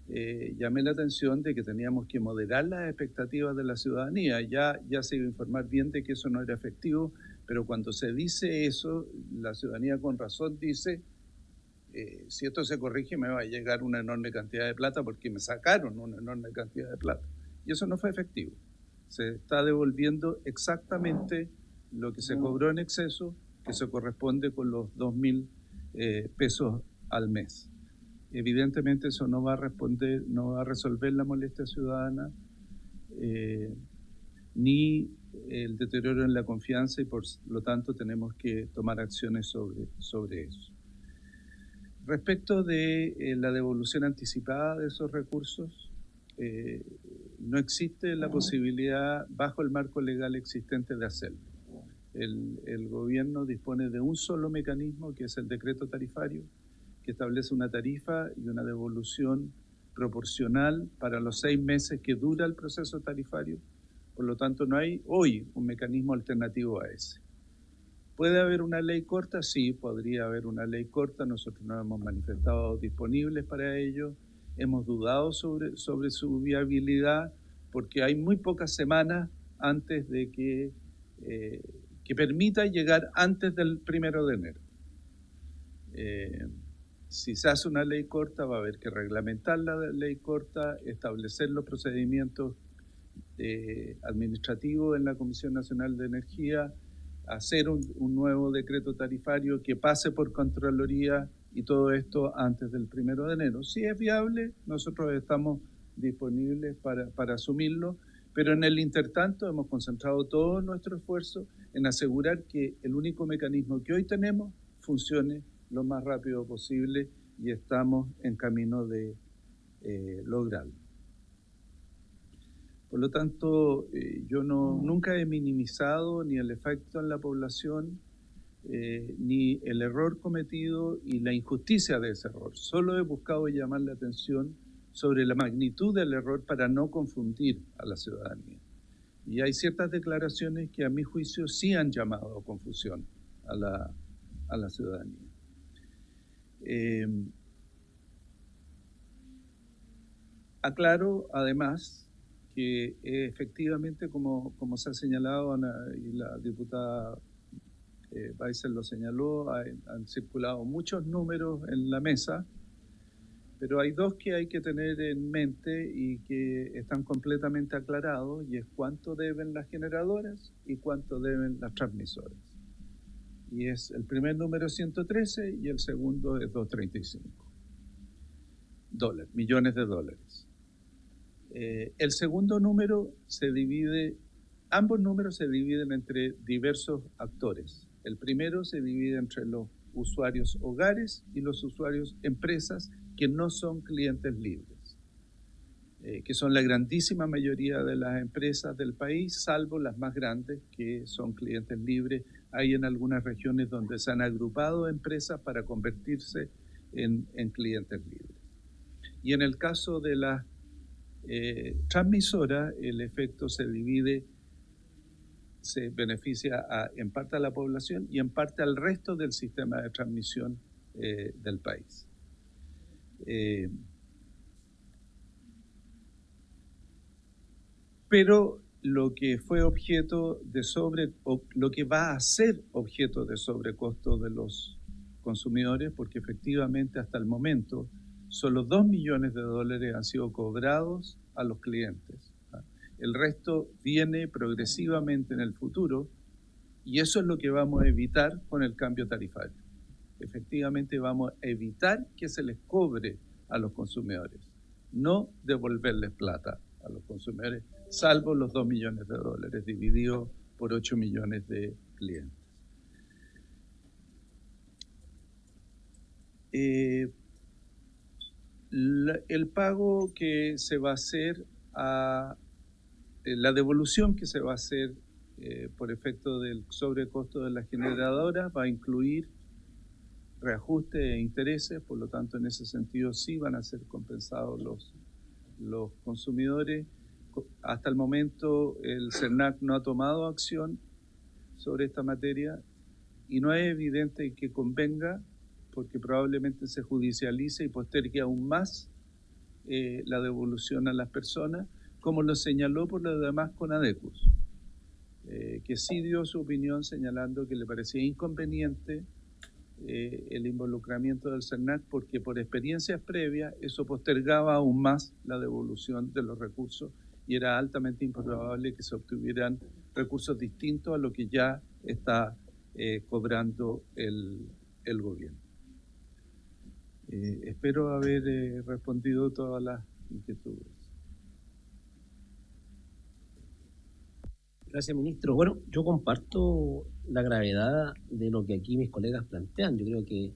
Llamé la atención de que teníamos que moderar las expectativas de la ciudadanía. Ya se iba a informar bien de que eso no era efectivo, pero cuando se dice eso, la ciudadanía con razón dice, si esto se corrige me va a llegar una enorme cantidad de plata porque me sacaron una enorme cantidad de plata. Y eso no fue efectivo. Se está devolviendo exactamente lo que se cobró en exceso, que se corresponde con los 2.000 pesos al mes. Evidentemente eso no va a resolver la molestia ciudadana, ni el deterioro en la confianza, y por lo tanto tenemos que tomar acciones sobre eso. Respecto de la devolución anticipada de esos recursos, no existe la posibilidad bajo el marco legal existente de hacerlo. El gobierno dispone de un solo mecanismo, que es el decreto tarifario, que establece una tarifa y una devolución proporcional para los 6 meses que dura el proceso tarifario. Por lo tanto, no hay hoy un mecanismo alternativo a ese. ¿Puede haber una ley corta? Sí, podría haber una ley corta. Nosotros nos hemos manifestado disponibles para ello. Hemos dudado sobre su viabilidad porque hay muy pocas semanas antes de que permita llegar antes del 1 de enero. Si se hace una ley corta, va a haber que reglamentar la ley corta, establecer los procedimientos administrativos en la Comisión Nacional de Energía, hacer un nuevo decreto tarifario que pase por Contraloría, y todo esto antes del 1 de enero. Si es viable, nosotros estamos disponibles para asumirlo, pero en el intertanto hemos concentrado todo nuestro esfuerzo en asegurar que el único mecanismo que hoy tenemos funcione lo más rápido posible, y estamos en camino de lograrlo. Por lo tanto, yo nunca he minimizado ni el efecto en la población, ni el error cometido y la injusticia de ese error. Solo he buscado llamar la atención sobre la magnitud del error para no confundir a la ciudadanía. Y hay ciertas declaraciones que a mi juicio sí han llamado a confusión a la ciudadanía. Aclaro además que efectivamente, como se ha señalado y la diputada Weissel lo señaló, han circulado muchos números en la mesa, pero hay dos que hay que tener en mente y que están completamente aclarados, y es cuánto deben las generadoras y cuánto deben las transmisoras. Y es el primer número 113 y el segundo es 235 millones de dólares. El segundo número ambos números se dividen entre diversos actores. El primero se divide entre los usuarios hogares y los usuarios empresas que no son clientes libres, que son la grandísima mayoría de las empresas del país, salvo las más grandes que son clientes libres. Hay en algunas regiones donde se han agrupado empresas para convertirse en clientes libres. Y en el caso de las transmisoras, el efecto se beneficia en parte a la población y en parte al resto del sistema de transmisión del país. Pero lo que fue objeto de lo que va a ser objeto de sobrecosto de los consumidores, porque efectivamente hasta el momento solo 2 millones de dólares han sido cobrados a los clientes. El resto viene progresivamente en el futuro, y eso es lo que vamos a evitar con el cambio tarifario. Efectivamente vamos a evitar que se les cobre a los consumidores, no devolverles plata a los consumidores, salvo los 2 millones de dólares divididos por 8 millones de clientes. El pago que se va a hacer la devolución que se va a hacer por efecto del sobrecosto de las generadoras va a incluir reajustes e intereses, por lo tanto en ese sentido sí van a ser compensados los consumidores. Hasta el momento el CERNAC no ha tomado acción sobre esta materia y no es evidente que convenga, porque probablemente se judicialice y postergue aún más la devolución a las personas, como lo señaló por lo demás Conadecus, que sí dio su opinión señalando que le parecía inconveniente el involucramiento del CERNAC, porque por experiencias previas eso postergaba aún más la devolución de los recursos y era altamente improbable que se obtuvieran recursos distintos a lo que ya está cobrando el gobierno. Espero haber respondido todas las inquietudes. Gracias, ministro. Bueno, yo comparto la gravedad de lo que aquí mis colegas plantean. Yo creo que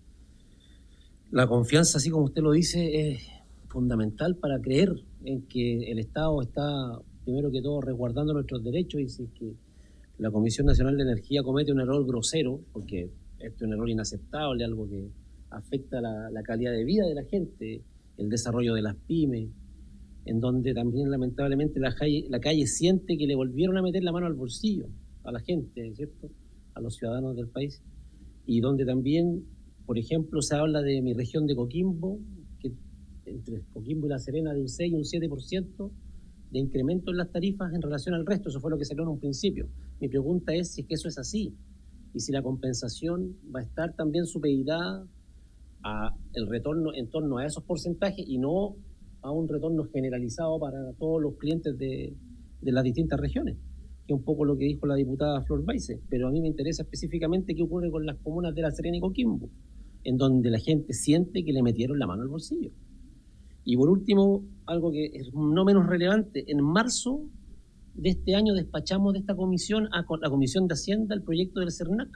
la confianza, así como usted lo dice, es fundamental para creer en que el Estado está, primero que todo, resguardando nuestros derechos, y si es que la Comisión Nacional de Energía comete un error grosero, porque esto es un error inaceptable, algo que afecta la calidad de vida de la gente, el desarrollo de las pymes, en donde también lamentablemente la calle siente que le volvieron a meter la mano al bolsillo a la gente, ¿cierto?, a los ciudadanos del país, y donde también, por ejemplo, se habla de mi región de Coquimbo, que entre Coquimbo y La Serena de un 6 y un 7% de incremento en las tarifas en relación al resto. Eso fue lo que salió en un principio. Mi pregunta es si es que eso es así, y si la compensación va a estar también supeditada a el retorno en torno a esos porcentajes y no a un retorno generalizado para todos los clientes de las distintas regiones, que es un poco lo que dijo la diputada Flor Weissel. Pero a mí me interesa específicamente qué ocurre con las comunas de La Serena y Coquimbo, en donde la gente siente que le metieron la mano al bolsillo. Y por último, algo que es no menos relevante, en marzo de este año despachamos de esta comisión a la Comisión de Hacienda el proyecto del CERNAC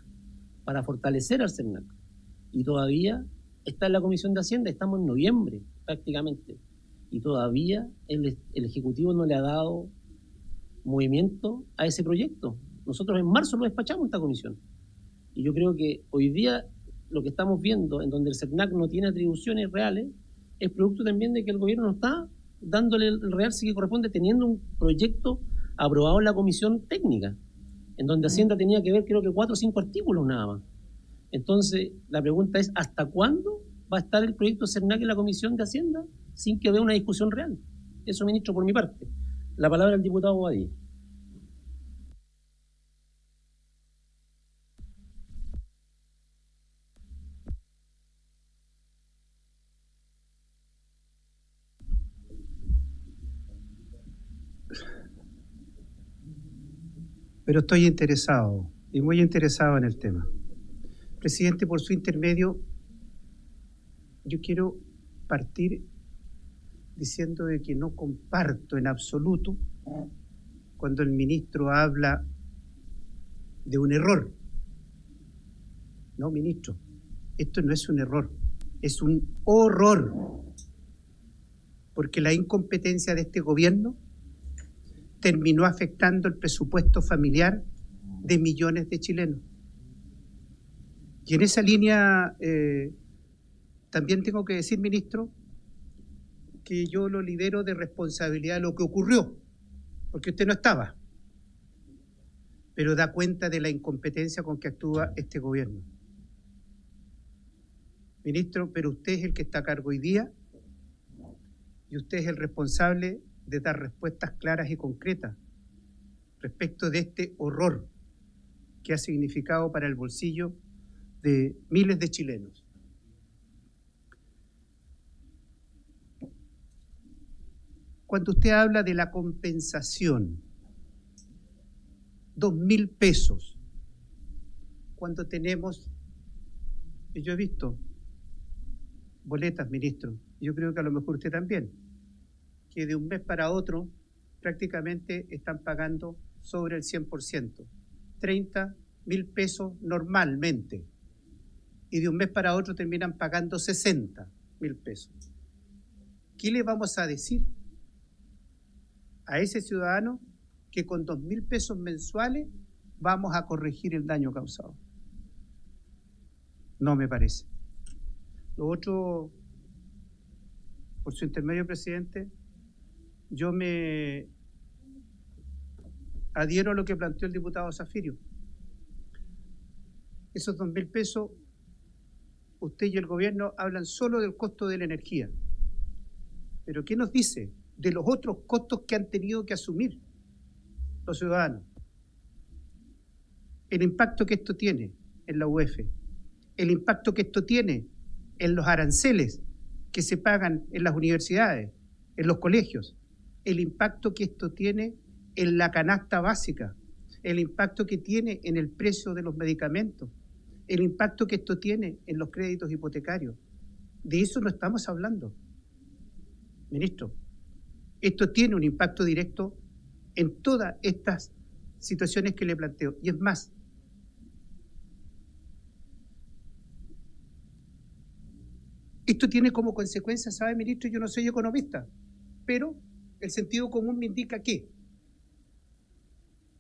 para fortalecer al CERNAC, y todavía está en la Comisión de Hacienda, estamos en noviembre prácticamente, y todavía el Ejecutivo no le ha dado movimiento a ese proyecto. Nosotros en marzo lo despachamos esta comisión, y yo creo que hoy día lo que estamos viendo, en donde el CERNAC no tiene atribuciones reales, es producto también de que el gobierno no está dándole el realce que corresponde, teniendo un proyecto aprobado en la comisión técnica, en donde Hacienda tenía que ver creo que 4 o 5 artículos nada más. Entonces, la pregunta es, ¿hasta cuándo va a estar el proyecto CERNAC en la comisión de Hacienda sin que vea una discusión real? Eso, ministro, por mi parte. La palabra al diputado Bobadilla. Pero estoy interesado, y muy interesado en el tema. Presidente, por su intermedio, yo quiero partir diciendo de que no comparto en absoluto cuando el ministro habla de un error. No, ministro, esto no es un error, es un horror, porque la incompetencia de este gobierno terminó afectando el presupuesto familiar de millones de chilenos. Y en esa línea también tengo que decir, ministro, que yo lo libero de responsabilidad de lo que ocurrió, porque usted no estaba, pero da cuenta de la incompetencia con que actúa este gobierno. Ministro, pero usted es el que está a cargo hoy día y usted es el responsable de dar respuestas claras y concretas respecto de este horror que ha significado para el bolsillo de miles de chilenos. Cuando usted habla de la compensación, 2.000 pesos, cuando tenemos, yo he visto boletas, ministro, yo creo que a lo mejor usted también, que de un mes para otro prácticamente están pagando sobre el 100%, 30.000 pesos normalmente, y de un mes para otro terminan pagando 60.000 pesos. ¿Qué le vamos a decir a ese ciudadano que con 2.000 pesos mensuales vamos a corregir el daño causado? No me parece. Lo otro, por su intermedio, presidente, yo me adhiero a lo que planteó el diputado Zafirio. Esos 2.000 pesos, usted y el gobierno hablan solo del costo de la energía. Pero ¿qué nos dice de los otros costos que han tenido que asumir los ciudadanos? El impacto que esto tiene en la UEF, el impacto que esto tiene en los aranceles que se pagan en las universidades, en los colegios, el impacto que esto tiene en la canasta básica, el impacto que tiene en el precio de los medicamentos, el impacto que esto tiene en los créditos hipotecarios. De eso no estamos hablando, ministro. Esto tiene un impacto directo en todas estas situaciones que le planteo. Y es más, esto tiene como consecuencia, ¿sabe, ministro? Yo no soy economista, pero el sentido común me indica que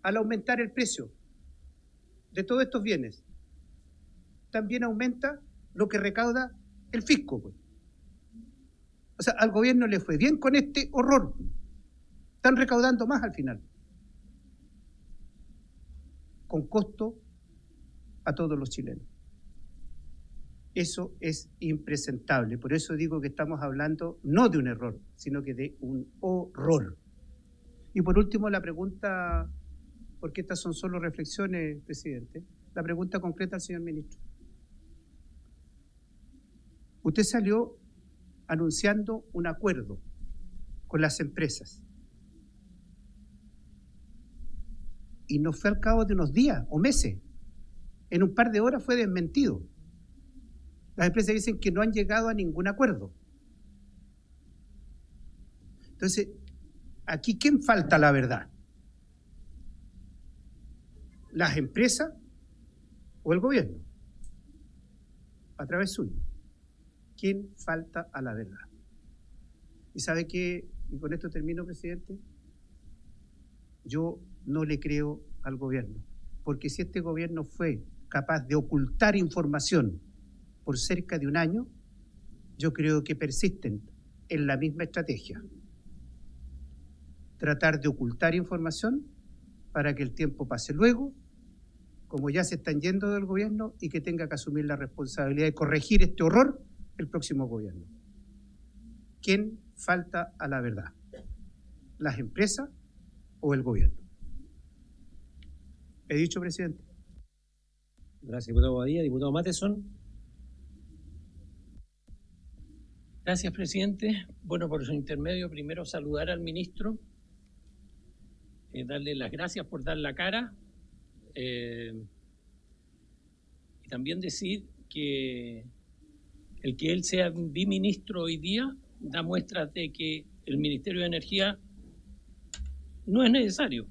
al aumentar el precio de todos estos bienes, también aumenta lo que recauda el fisco, pues. O sea, al gobierno le fue bien con este horror. Están recaudando más al final, con costo a todos los chilenos. Eso es impresentable. Por eso digo que estamos hablando no de un error, sino que de un horror. Y por último, la pregunta, porque estas son solo reflexiones, presidente, la pregunta concreta al señor ministro. Usted salió anunciando un acuerdo con las empresas y no fue al cabo de unos días o meses. En un par de horas fue desmentido. Las empresas dicen que no han llegado a ningún acuerdo. Entonces, aquí ¿quién falta la verdad? ¿Las empresas o el gobierno? A través suyo. ¿Quién falta a la verdad? Y sabe que, y con esto termino, presidente, yo no le creo al gobierno, porque si este gobierno fue capaz de ocultar información por cerca de un año, yo creo que persisten en la misma estrategia. Tratar de ocultar información para que el tiempo pase luego, como ya se están yendo del gobierno, y que tenga que asumir la responsabilidad de corregir este horror el próximo gobierno. ¿Quién falta a la verdad? ¿Las empresas o el gobierno? He dicho, presidente. Gracias, diputado Badía. Diputado Matheson. Gracias, presidente. Bueno, por su intermedio, primero saludar al ministro, darle las gracias por dar la cara, y también decir que el que él sea biministro hoy día da muestras de que el Ministerio de Energía no es necesario.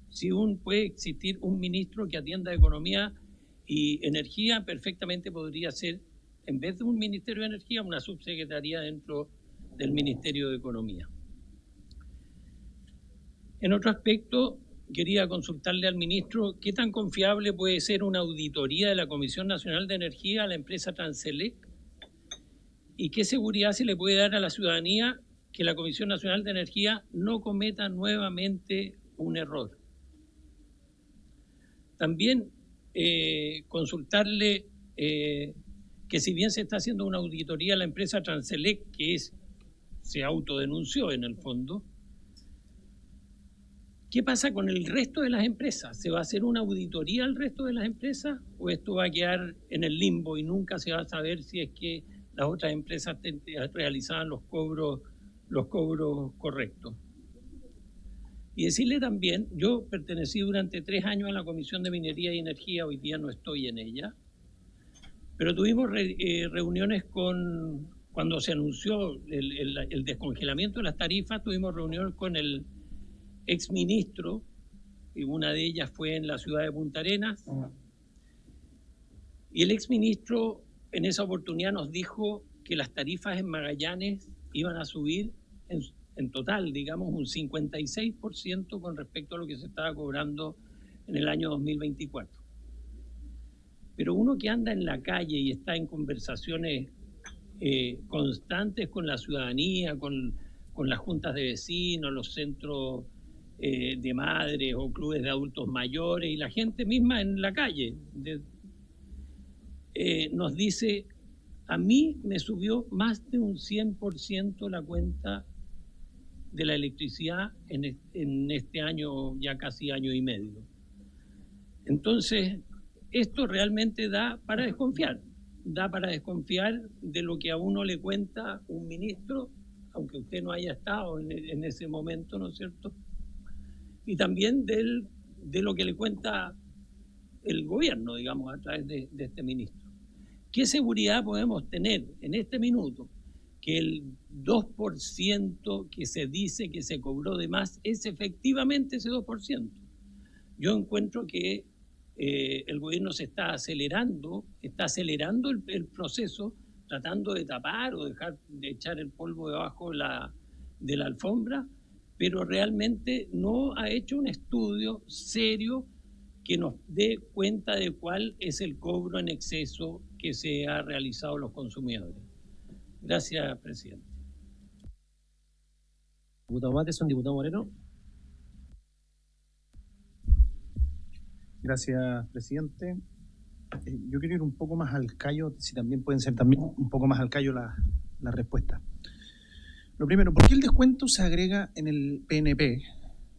Si puede existir un ministro que atienda economía y energía, perfectamente podría ser, en vez de un Ministerio de Energía, una subsecretaría dentro del Ministerio de Economía. En otro aspecto, quería consultarle al ministro qué tan confiable puede ser una auditoría de la Comisión Nacional de Energía a la empresa Transelec y qué seguridad se le puede dar a la ciudadanía que la Comisión Nacional de Energía no cometa nuevamente un error. También consultarle que si bien se está haciendo una auditoría a la empresa Transelec, que se autodenunció en el fondo, ¿qué pasa con el resto de las empresas? ¿Se va a hacer una auditoría al resto de las empresas o esto va a quedar en el limbo y nunca se va a saber si es que las otras empresas realizaban los cobros correctos? Y decirle también, yo pertenecí durante 3 años a la Comisión de Minería y Energía, hoy día no estoy en ella, pero tuvimos reuniones cuando se anunció el descongelamiento de las tarifas, tuvimos reuniones con el exministro, y una de ellas fue en la ciudad de Punta Arenas, y el exministro en esa oportunidad nos dijo que las tarifas en Magallanes iban a subir en total, digamos, un 56% con respecto a lo que se estaba cobrando en el año 2024. Pero uno que anda en la calle y está en conversaciones constantes con la ciudadanía, con las juntas de vecinos, los centros de madres o clubes de adultos mayores y la gente misma en la calle, nos dice, a mí me subió más de un 100% la cuenta de la electricidad en este año, ya casi año y medio. Entonces, esto realmente da para desconfiar de lo que a uno le cuenta un ministro, aunque usted no haya estado en ese momento, ¿no es cierto? Y también de lo que le cuenta el gobierno, digamos, a través de este ministro. ¿Qué seguridad podemos tener en este minuto que el 2% que se dice que se cobró de más es efectivamente ese 2%? Yo encuentro que el gobierno se está acelerando el proceso, tratando de tapar o de echar el polvo debajo de la alfombra, pero realmente no ha hecho un estudio serio que nos dé cuenta de cuál es el cobro en exceso que se ha realizado a los consumidores. Gracias, presidente. Diputado Matheson, diputado Moreno. Gracias, presidente. Yo quiero ir un poco más al callo, si también pueden ser también un poco más al callo la respuesta. Lo primero, ¿por qué el descuento se agrega en el PNP,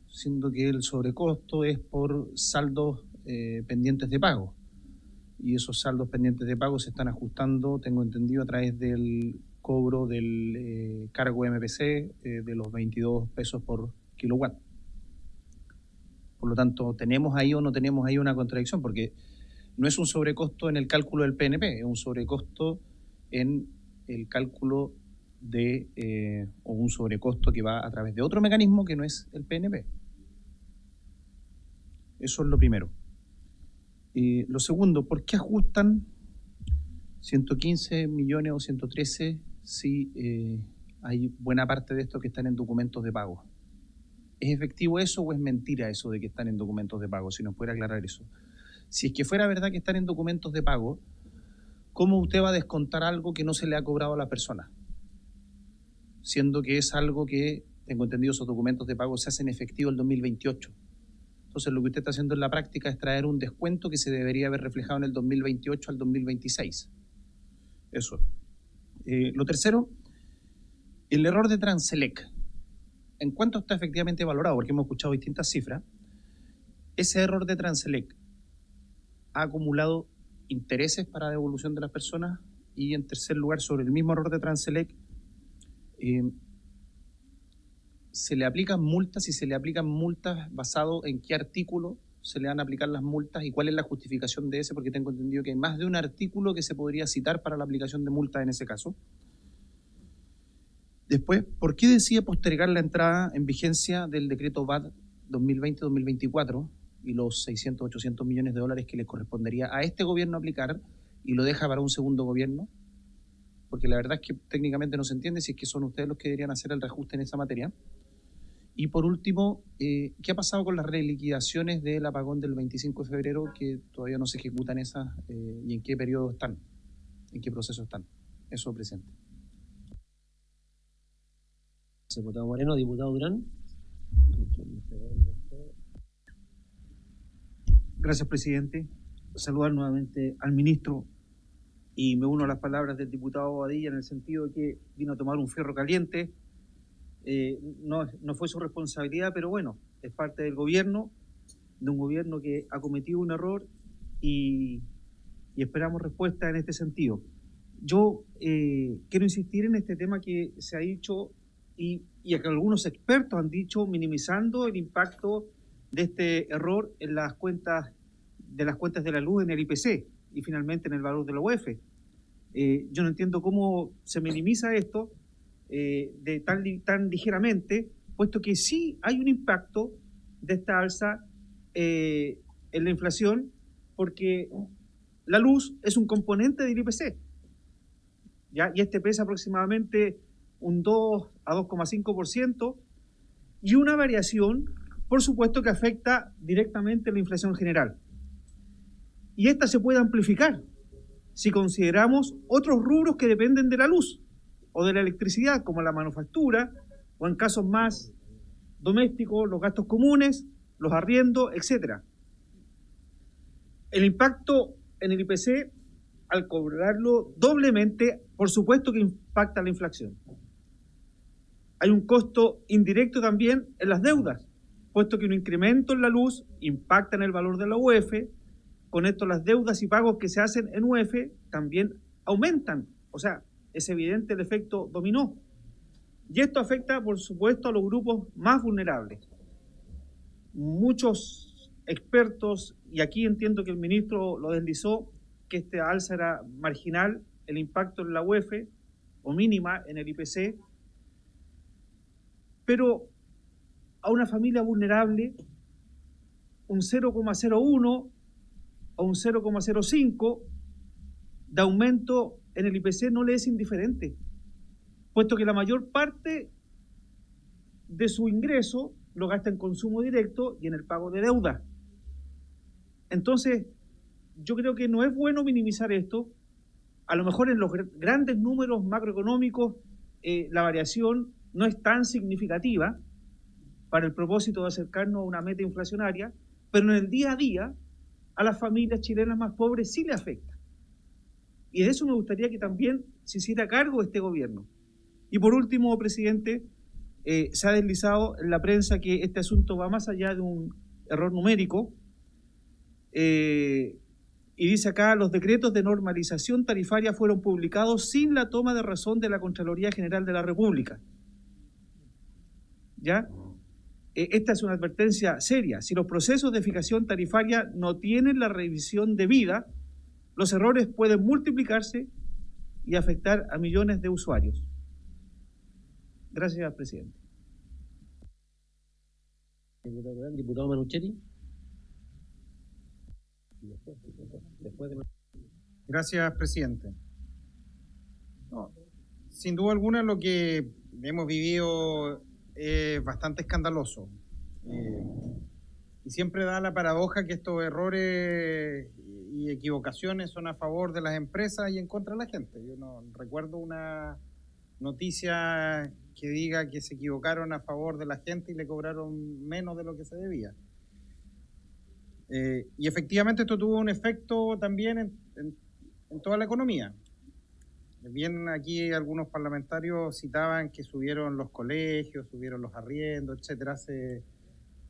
siendo que el sobrecosto es por saldos pendientes de pago? Y esos saldos pendientes de pago se están ajustando, tengo entendido, a través del cobro del cargo MPC de los 22 pesos por kilowatt. Por lo tanto, ¿tenemos ahí o no tenemos ahí una contradicción? Porque no es un sobrecosto en el cálculo del PNP, es un sobrecosto en el cálculo o un sobrecosto que va a través de otro mecanismo que no es el PNP. Eso es lo primero. Lo segundo, ¿por qué ajustan 115 millones o 113 si hay buena parte de esto que están en documentos de pago? ¿Es efectivo eso o es mentira eso de que están en documentos de pago? Si nos pudiera aclarar eso. Si es que fuera verdad que están en documentos de pago, ¿cómo usted va a descontar algo que no se le ha cobrado a la persona? Siendo que es algo que, tengo entendido, esos documentos de pago se hacen efectivo el 2028. Entonces, lo que usted está haciendo en la práctica es traer un descuento que se debería haber reflejado en el 2028 al 2026. Eso. Lo tercero, el error de Transelec. ¿En cuánto está efectivamente valorado? Porque hemos escuchado distintas cifras. Ese error de Transelec ha acumulado intereses para devolución de las personas. Y en tercer lugar, sobre el mismo error de Transelec, ¿se le aplican multas? Y se le aplican multas basado en qué artículo se le van a aplicar las multas y cuál es la justificación de ese, porque tengo entendido que hay más de un artículo que se podría citar para la aplicación de multas en ese caso. Después, ¿por qué decide postergar la entrada en vigencia del decreto VAT 2020-2024 y los 600, 800 millones de dólares que le correspondería a este gobierno aplicar y lo deja para un segundo gobierno? Porque la verdad es que técnicamente no se entiende si es que son ustedes los que deberían hacer el reajuste en esa materia. Y por último, ¿qué ha pasado con las reliquidaciones del apagón del 25 de febrero que todavía no se ejecutan esas y en qué periodo están? ¿En qué proceso están? Eso, presidente. Diputado Moreno, diputado Durán. Gracias, presidente. Saludar nuevamente al ministro y me uno a las palabras del diputado Badilla en el sentido de que vino a tomar un fierro caliente. No fue su responsabilidad, pero bueno, es parte del gobierno, de un gobierno que ha cometido un error y esperamos respuesta en este sentido. Yo quiero insistir en este tema que se ha dicho y que algunos expertos han dicho, minimizando el impacto de este error en las cuentas de la luz en el IPC y finalmente en el valor de la UEF. Yo no entiendo cómo se minimiza esto de tan ligeramente, puesto que sí hay un impacto de esta alza en la inflación, porque la luz es un componente del IPC, ¿ya? Y este pesa aproximadamente un 2 a 2,5%, y una variación, por supuesto, que afecta directamente la inflación general. Y esta se puede amplificar si consideramos otros rubros que dependen de la luz o de la electricidad, como la manufactura, o en casos más domésticos, los gastos comunes, los arriendos, etc. El impacto en el IPC, al cobrarlo doblemente, por supuesto que impacta la inflación. Hay un costo indirecto también en las deudas, puesto que un incremento en la luz impacta en el valor de la UEF. Con esto las deudas y pagos que se hacen en UEF también aumentan. O sea, es evidente el efecto dominó. Y esto afecta, por supuesto, a los grupos más vulnerables. Muchos expertos, y aquí entiendo que el ministro lo deslizó, que esta alza era marginal, el impacto en la UEF, o mínima en el IPC, pero a una familia vulnerable, un 0,01 o un 0,05 de aumento en el IPC no le es indiferente, puesto que la mayor parte de su ingreso lo gasta en consumo directo y en el pago de deuda. Entonces, yo creo que no es bueno minimizar esto. A lo mejor en los grandes números macroeconómicos la variación no es tan significativa para el propósito de acercarnos a una meta inflacionaria, pero en el día a día a las familias chilenas más pobres sí le afecta. Y de eso me gustaría que también se hiciera cargo este gobierno. Y por último, presidente, se ha deslizado en la prensa que este asunto va más allá de un error numérico. Y dice acá, los decretos de normalización tarifaria fueron publicados sin la toma de razón de la Contraloría General de la República. ¿Ya? Esta es una advertencia seria. Si los procesos de fijación tarifaria no tienen la revisión debida, los errores pueden multiplicarse y afectar a millones de usuarios. Gracias, presidente. Diputado Manuchetti. Gracias, presidente. No, sin duda alguna lo que hemos vivido es bastante escandaloso. Y siempre da la paradoja que estos errores y equivocaciones son a favor de las empresas y en contra de la gente. Yo no recuerdo una noticia que diga que se equivocaron a favor de la gente y le cobraron menos de lo que se debía. Y efectivamente esto tuvo un efecto también en toda la economía. Bien, aquí algunos parlamentarios citaban que subieron los colegios, subieron los arriendos, etcétera. Hace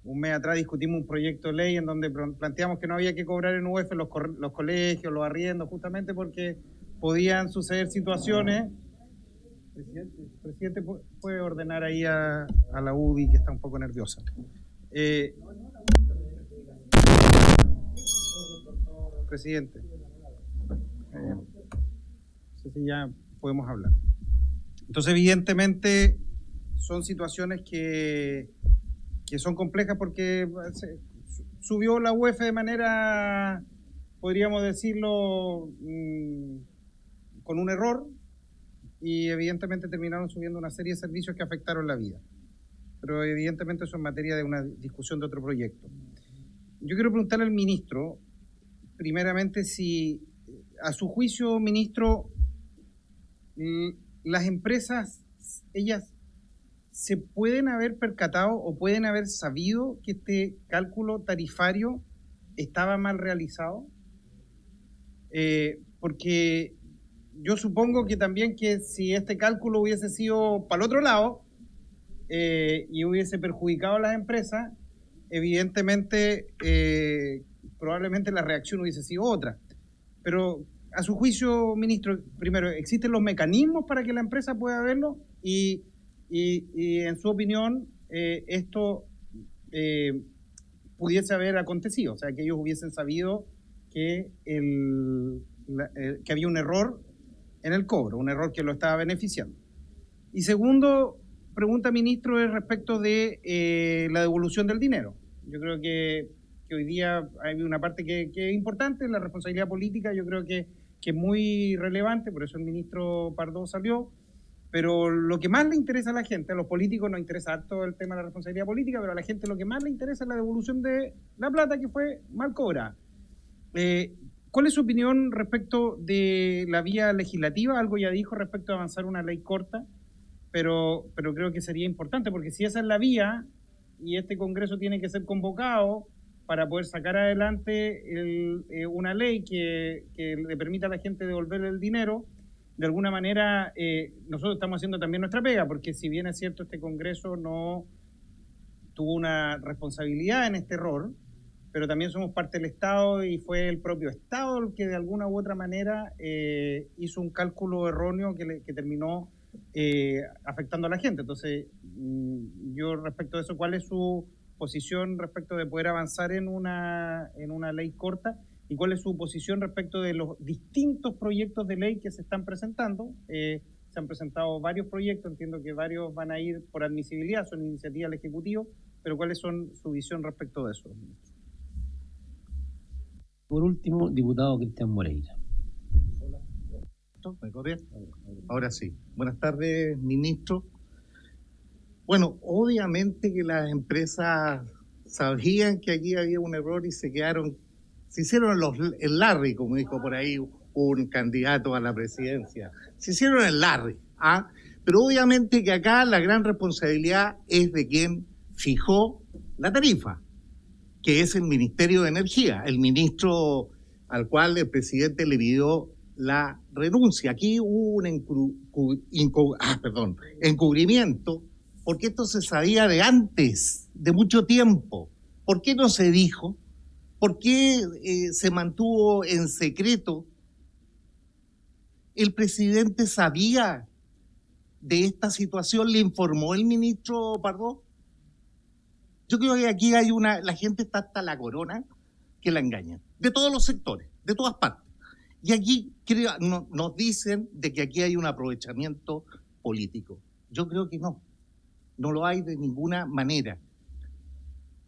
un mes atrás discutimos un proyecto de ley en donde planteamos que no había que cobrar en UF los colegios, los arriendos, justamente porque podían suceder situaciones. Presidente, puede ordenar ahí a la UDI, que está un poco nerviosa. Presidente, no sé si ya podemos hablar. Entonces, evidentemente, son situaciones que son complejas porque subió la UEF de manera, podríamos decirlo, con un error, y evidentemente terminaron subiendo una serie de servicios que afectaron la vida. Pero evidentemente eso es materia de una discusión de otro proyecto. Yo quiero preguntarle al ministro, primeramente, si a su juicio, ministro, las empresas, ellas se pueden haber percatado o pueden haber sabido que este cálculo tarifario estaba mal realizado, porque yo supongo que también que si este cálculo hubiese sido para el otro lado y hubiese perjudicado a las empresas, evidentemente probablemente la reacción hubiese sido otra. Pero a su juicio, ministro, primero, ¿existen los mecanismos para que la empresa pueda verlo? Y en su opinión, esto pudiese haber acontecido, o sea, que ellos hubiesen sabido que había un error en el cobro, un error que lo estaba beneficiando. Y segundo, pregunta, ministro, es respecto de la devolución del dinero. Yo creo que hoy día hay una parte que es importante, la responsabilidad política, yo creo que es muy relevante, por eso el ministro Pardo salió, pero lo que más le interesa a la gente, a los políticos nos interesa harto el tema de la responsabilidad política, pero a la gente lo que más le interesa es la devolución de la plata que fue mal cobrada. ¿Cuál es su opinión respecto de la vía legislativa? Algo ya dijo respecto a avanzar una ley corta, pero creo que sería importante, porque si esa es la vía y este Congreso tiene que ser convocado para poder sacar adelante una ley que le permita a la gente devolver el dinero, de alguna manera nosotros estamos haciendo también nuestra pega, porque si bien es cierto este Congreso no tuvo una responsabilidad en este error, pero también somos parte del Estado y fue el propio Estado el que de alguna u otra manera hizo un cálculo erróneo que terminó afectando a la gente. Entonces, yo respecto a eso, ¿cuál es su posición respecto de poder avanzar en una ley corta? ¿Y cuál es su posición respecto de los distintos proyectos de ley que se están presentando? Se han presentado varios proyectos, entiendo que varios van a ir por admisibilidad, son iniciativas del Ejecutivo, pero ¿cuáles son su visión respecto de eso? Por último, diputado Cristian Moreira. ¿Me corre? Ahora sí. Buenas tardes, ministro. Bueno, obviamente que las empresas sabían que aquí había un error y se hicieron el Larry, como dijo por ahí un candidato a la presidencia. Se hicieron el Larry, ¿ah? Pero obviamente que acá la gran responsabilidad es de quien fijó la tarifa, que es el Ministerio de Energía, el ministro al cual el presidente le pidió la renuncia. Aquí hubo un encubrimiento, porque esto se sabía de antes, de mucho tiempo. ¿Por qué no se dijo? ¿Por qué se mantuvo en secreto? ¿El presidente sabía de esta situación? ¿Le informó el ministro Pardo? Yo creo que aquí la gente está hasta la corona que la engañan, de todos los sectores, de todas partes. Y aquí nos dicen de que aquí hay un aprovechamiento político. Yo creo que no lo hay de ninguna manera.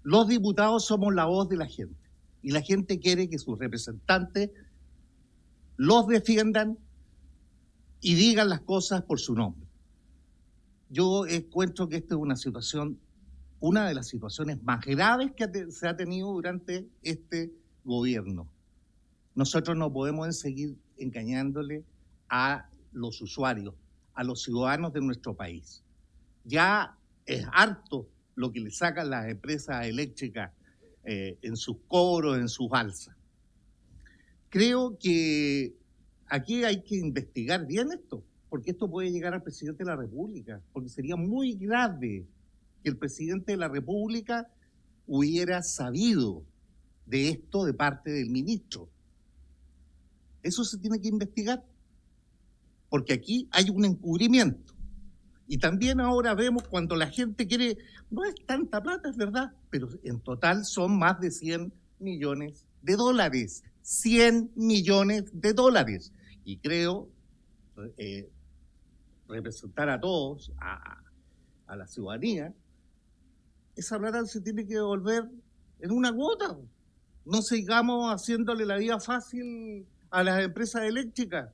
Los diputados somos la voz de la gente y la gente quiere que sus representantes los defiendan y digan las cosas por su nombre. Yo encuentro que esta es una de las situaciones más graves que se ha tenido durante este gobierno. Nosotros no podemos seguir engañándole a los usuarios, a los ciudadanos de nuestro país. Ya es harto lo que le sacan las empresas eléctricas en sus cobros, en sus alzas. Creo que aquí hay que investigar bien esto, porque esto puede llegar al presidente de la República, porque sería muy grave que el presidente de la República hubiera sabido de esto de parte del ministro. Eso se tiene que investigar, porque aquí hay un encubrimiento. Y también ahora vemos cuando la gente quiere, no es tanta plata, es verdad, pero en total son más de 100 millones de dólares. 100 millones de dólares. Y creo representar a todos, a la ciudadanía, esa plata se tiene que devolver en una cuota. No sigamos haciéndole la vida fácil a las empresas eléctricas.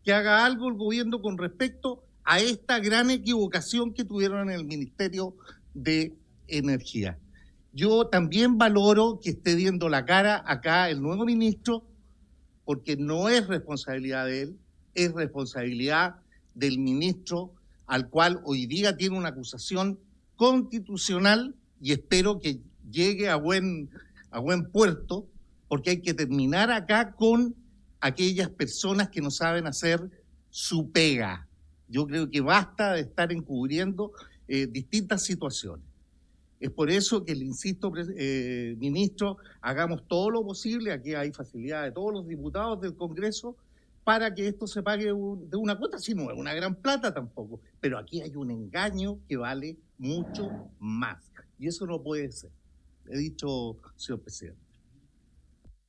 Que haga algo el gobierno con respecto a esta gran equivocación que tuvieron en el Ministerio de Energía. Yo también valoro que esté viendo la cara acá el nuevo ministro, porque no es responsabilidad de él, es responsabilidad del ministro, al cual hoy día tiene una acusación constitucional y espero que llegue a buen puerto, porque hay que terminar acá con aquellas personas que no saben hacer su pega. Yo creo que basta de estar encubriendo distintas situaciones. Es por eso que le insisto, ministro, hagamos todo lo posible, aquí hay facilidad de todos los diputados del Congreso, para que esto se pague de una cuota, si no es una gran plata tampoco, pero aquí hay un engaño que vale mucho más, y eso no puede ser. He dicho, señor presidente.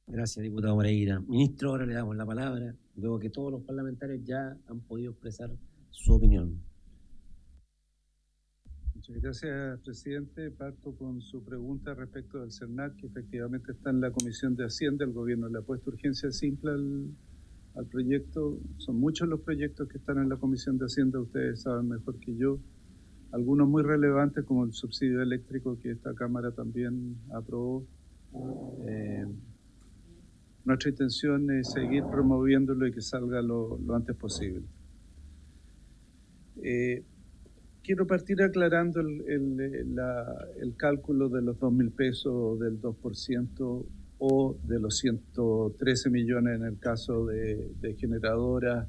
Gracias, diputado Moreira. Ministro, ahora le damos la palabra, luego que todos los parlamentarios ya han podido expresar su opinión. Muchas gracias, presidente. Parto con su pregunta respecto del CERNAC, que efectivamente está en la Comisión de Hacienda. El gobierno le ha puesto urgencia simple al proyecto. Son muchos los proyectos que están en la Comisión de Hacienda, ustedes saben mejor que yo. Algunos muy relevantes, como el subsidio eléctrico, que esta Cámara también aprobó. Nuestra intención es seguir promoviéndolo y que salga lo antes posible. Quiero partir aclarando el cálculo de los 2.000 pesos, del 2% o de los 113 millones en el caso de generadoras.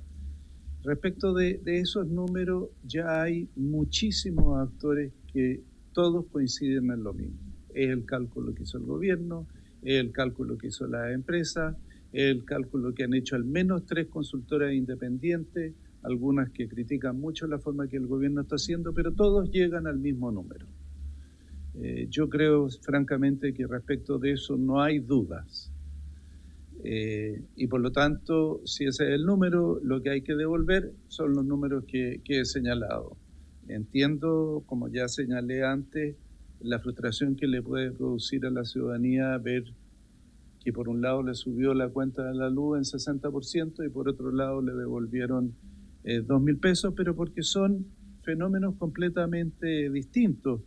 Respecto de esos números, ya hay muchísimos actores que todos coinciden en lo mismo. Es el cálculo que hizo el gobierno, es el cálculo que hizo la empresa, es el cálculo que han hecho al menos 3 consultoras independientes, algunas que critican mucho la forma que el gobierno está haciendo, pero todos llegan al mismo número. Yo creo, francamente, que respecto de eso no hay dudas. Y por lo tanto, si ese es el número, lo que hay que devolver son los números que he señalado. Entiendo, como ya señalé antes, la frustración que le puede producir a la ciudadanía ver que por un lado le subió la cuenta de la luz en 60% y por otro lado le devolvieron 2.000 pesos, pero porque son fenómenos completamente distintos.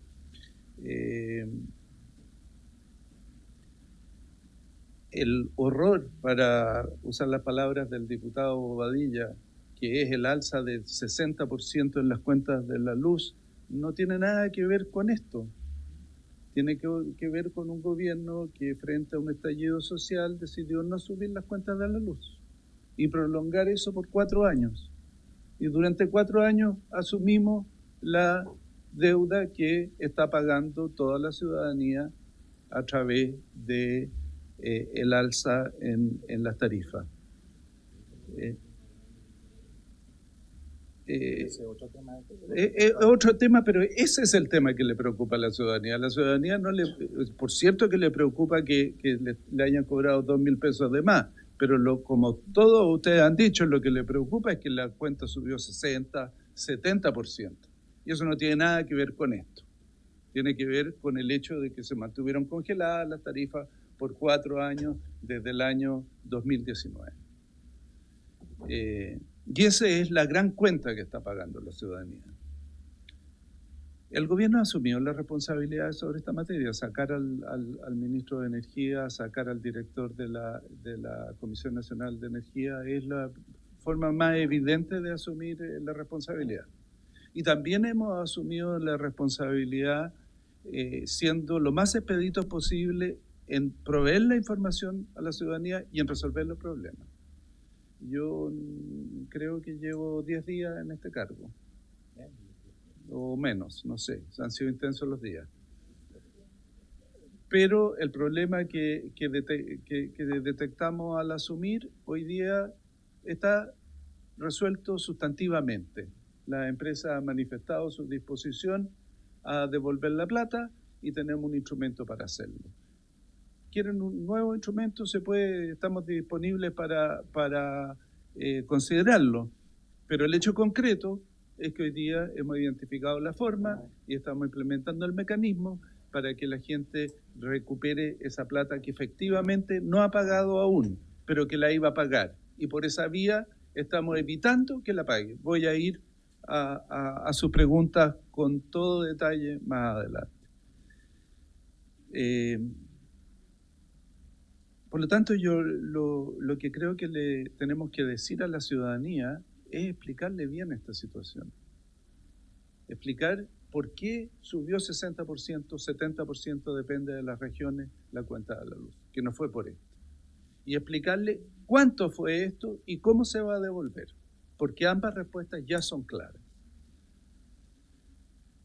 El horror, para usar las palabras del diputado Bobadilla, que es el alza del 60% en las cuentas de la luz, no tiene nada que ver con esto. Tiene que ver con un gobierno que frente a un estallido social decidió no subir las cuentas de la luz y prolongar eso por 4 años. Y durante 4 años asumimos la deuda que está pagando toda la ciudadanía a través de el alza en las tarifas. Otro tema, pero ese es el tema que le preocupa a la ciudadanía. A la ciudadanía no le, por cierto que le preocupa que le hayan cobrado 2.000 pesos de más, pero como todos ustedes han dicho, lo que le preocupa es que la cuenta subió 60, 70%. Y eso no tiene nada que ver con esto. Tiene que ver con el hecho de que se mantuvieron congeladas las tarifas por 4 años desde el año 2019. Y esa es la gran cuenta que está pagando la ciudadanía. El gobierno asumió la responsabilidad sobre esta materia, sacar al ministro de Energía, sacar al director de la Comisión Nacional de Energía, es la forma más evidente de asumir la responsabilidad. Y también hemos asumido la responsabilidad siendo lo más expedito posible en proveer la información a la ciudadanía y en resolver los problemas. Yo creo que llevo 10 días en este cargo, o menos, no sé, han sido intensos los días. Pero el problema que detectamos al asumir hoy día está resuelto sustantivamente. La empresa ha manifestado su disposición a devolver la plata y tenemos un instrumento para hacerlo. ¿Quieren un nuevo instrumento? Estamos disponibles para considerarlo, pero el hecho concreto es que hoy día hemos identificado la forma y estamos implementando el mecanismo para que la gente recupere esa plata que efectivamente no ha pagado aún, pero que la iba a pagar. Y por esa vía estamos evitando que la pague. Voy a ir a sus preguntas con todo detalle más adelante. Por lo tanto, yo lo que creo que le tenemos que decir a la ciudadanía es explicarle bien esta situación. Explicar por qué subió 60%, 70%, depende de las regiones, la cuenta de la luz, que no fue por esto. Y explicarle cuánto fue esto y cómo se va a devolver, porque ambas respuestas ya son claras.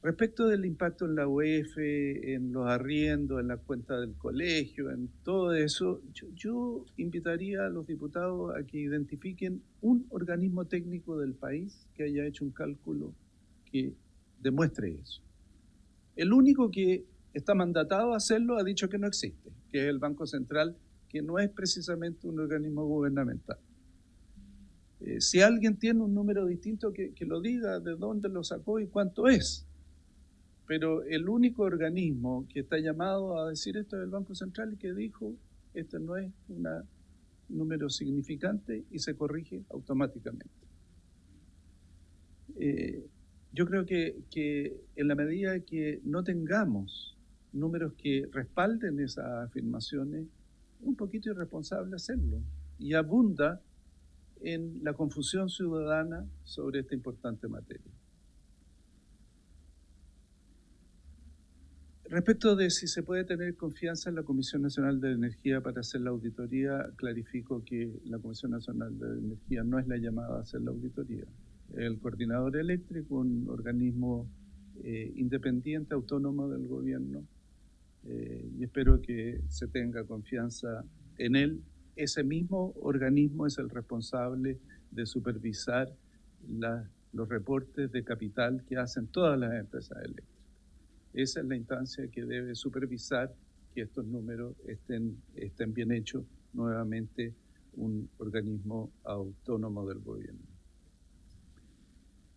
Respecto del impacto en la UEF, en los arriendos, en la cuenta del colegio, en todo eso, yo invitaría a los diputados a que identifiquen un organismo técnico del país que haya hecho un cálculo que demuestre eso. El único que está mandatado a hacerlo ha dicho que no existe, que es el Banco Central, que no es precisamente un organismo gubernamental. Si alguien tiene un número distinto, que lo diga, de dónde lo sacó y cuánto es. Pero el único organismo que está llamado a decir esto es el Banco Central y que dijo, esto no es un número significante y se corrige automáticamente. Yo creo que en la medida que no tengamos números que respalden esas afirmaciones, es un poquito irresponsable hacerlo y abunda en la confusión ciudadana sobre esta importante materia. Respecto de si se puede tener confianza en la Comisión Nacional de Energía para hacer la auditoría, clarifico que la Comisión Nacional de Energía no es la llamada a hacer la auditoría. El coordinador eléctrico, un organismo independiente, autónomo del gobierno, y espero que se tenga confianza en él. Ese mismo organismo es el responsable de supervisar los reportes de capital que hacen todas las empresas eléctricas. Esa es la instancia que debe supervisar que estos números estén bien hechos, nuevamente un organismo autónomo del gobierno.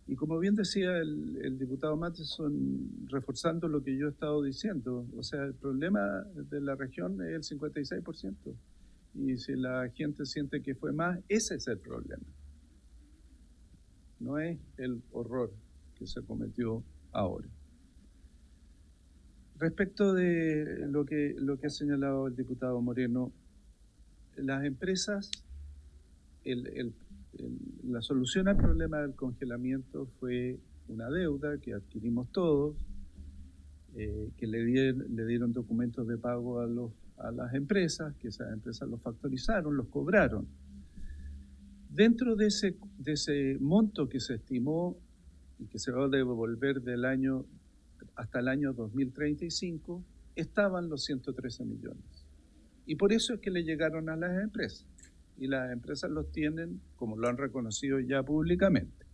Y como bien decía el diputado Matheson, reforzando lo que yo he estado diciendo, o sea, el problema de la región es el 56%. Y si la gente siente que fue más, ese es el problema. No es el horror que se cometió ahora. Respecto de lo que ha señalado el diputado Moreno, las empresas, la solución al problema del congelamiento fue una deuda que adquirimos todos, que le dieron documentos de pago a las empresas, que esas empresas los factorizaron, los cobraron. Dentro de ese monto que se estimó y que se va a devolver hasta el año 2035, estaban los 113 millones. Y por eso es que le llegaron a las empresas. Y las empresas los tienen, como lo han reconocido ya públicamente.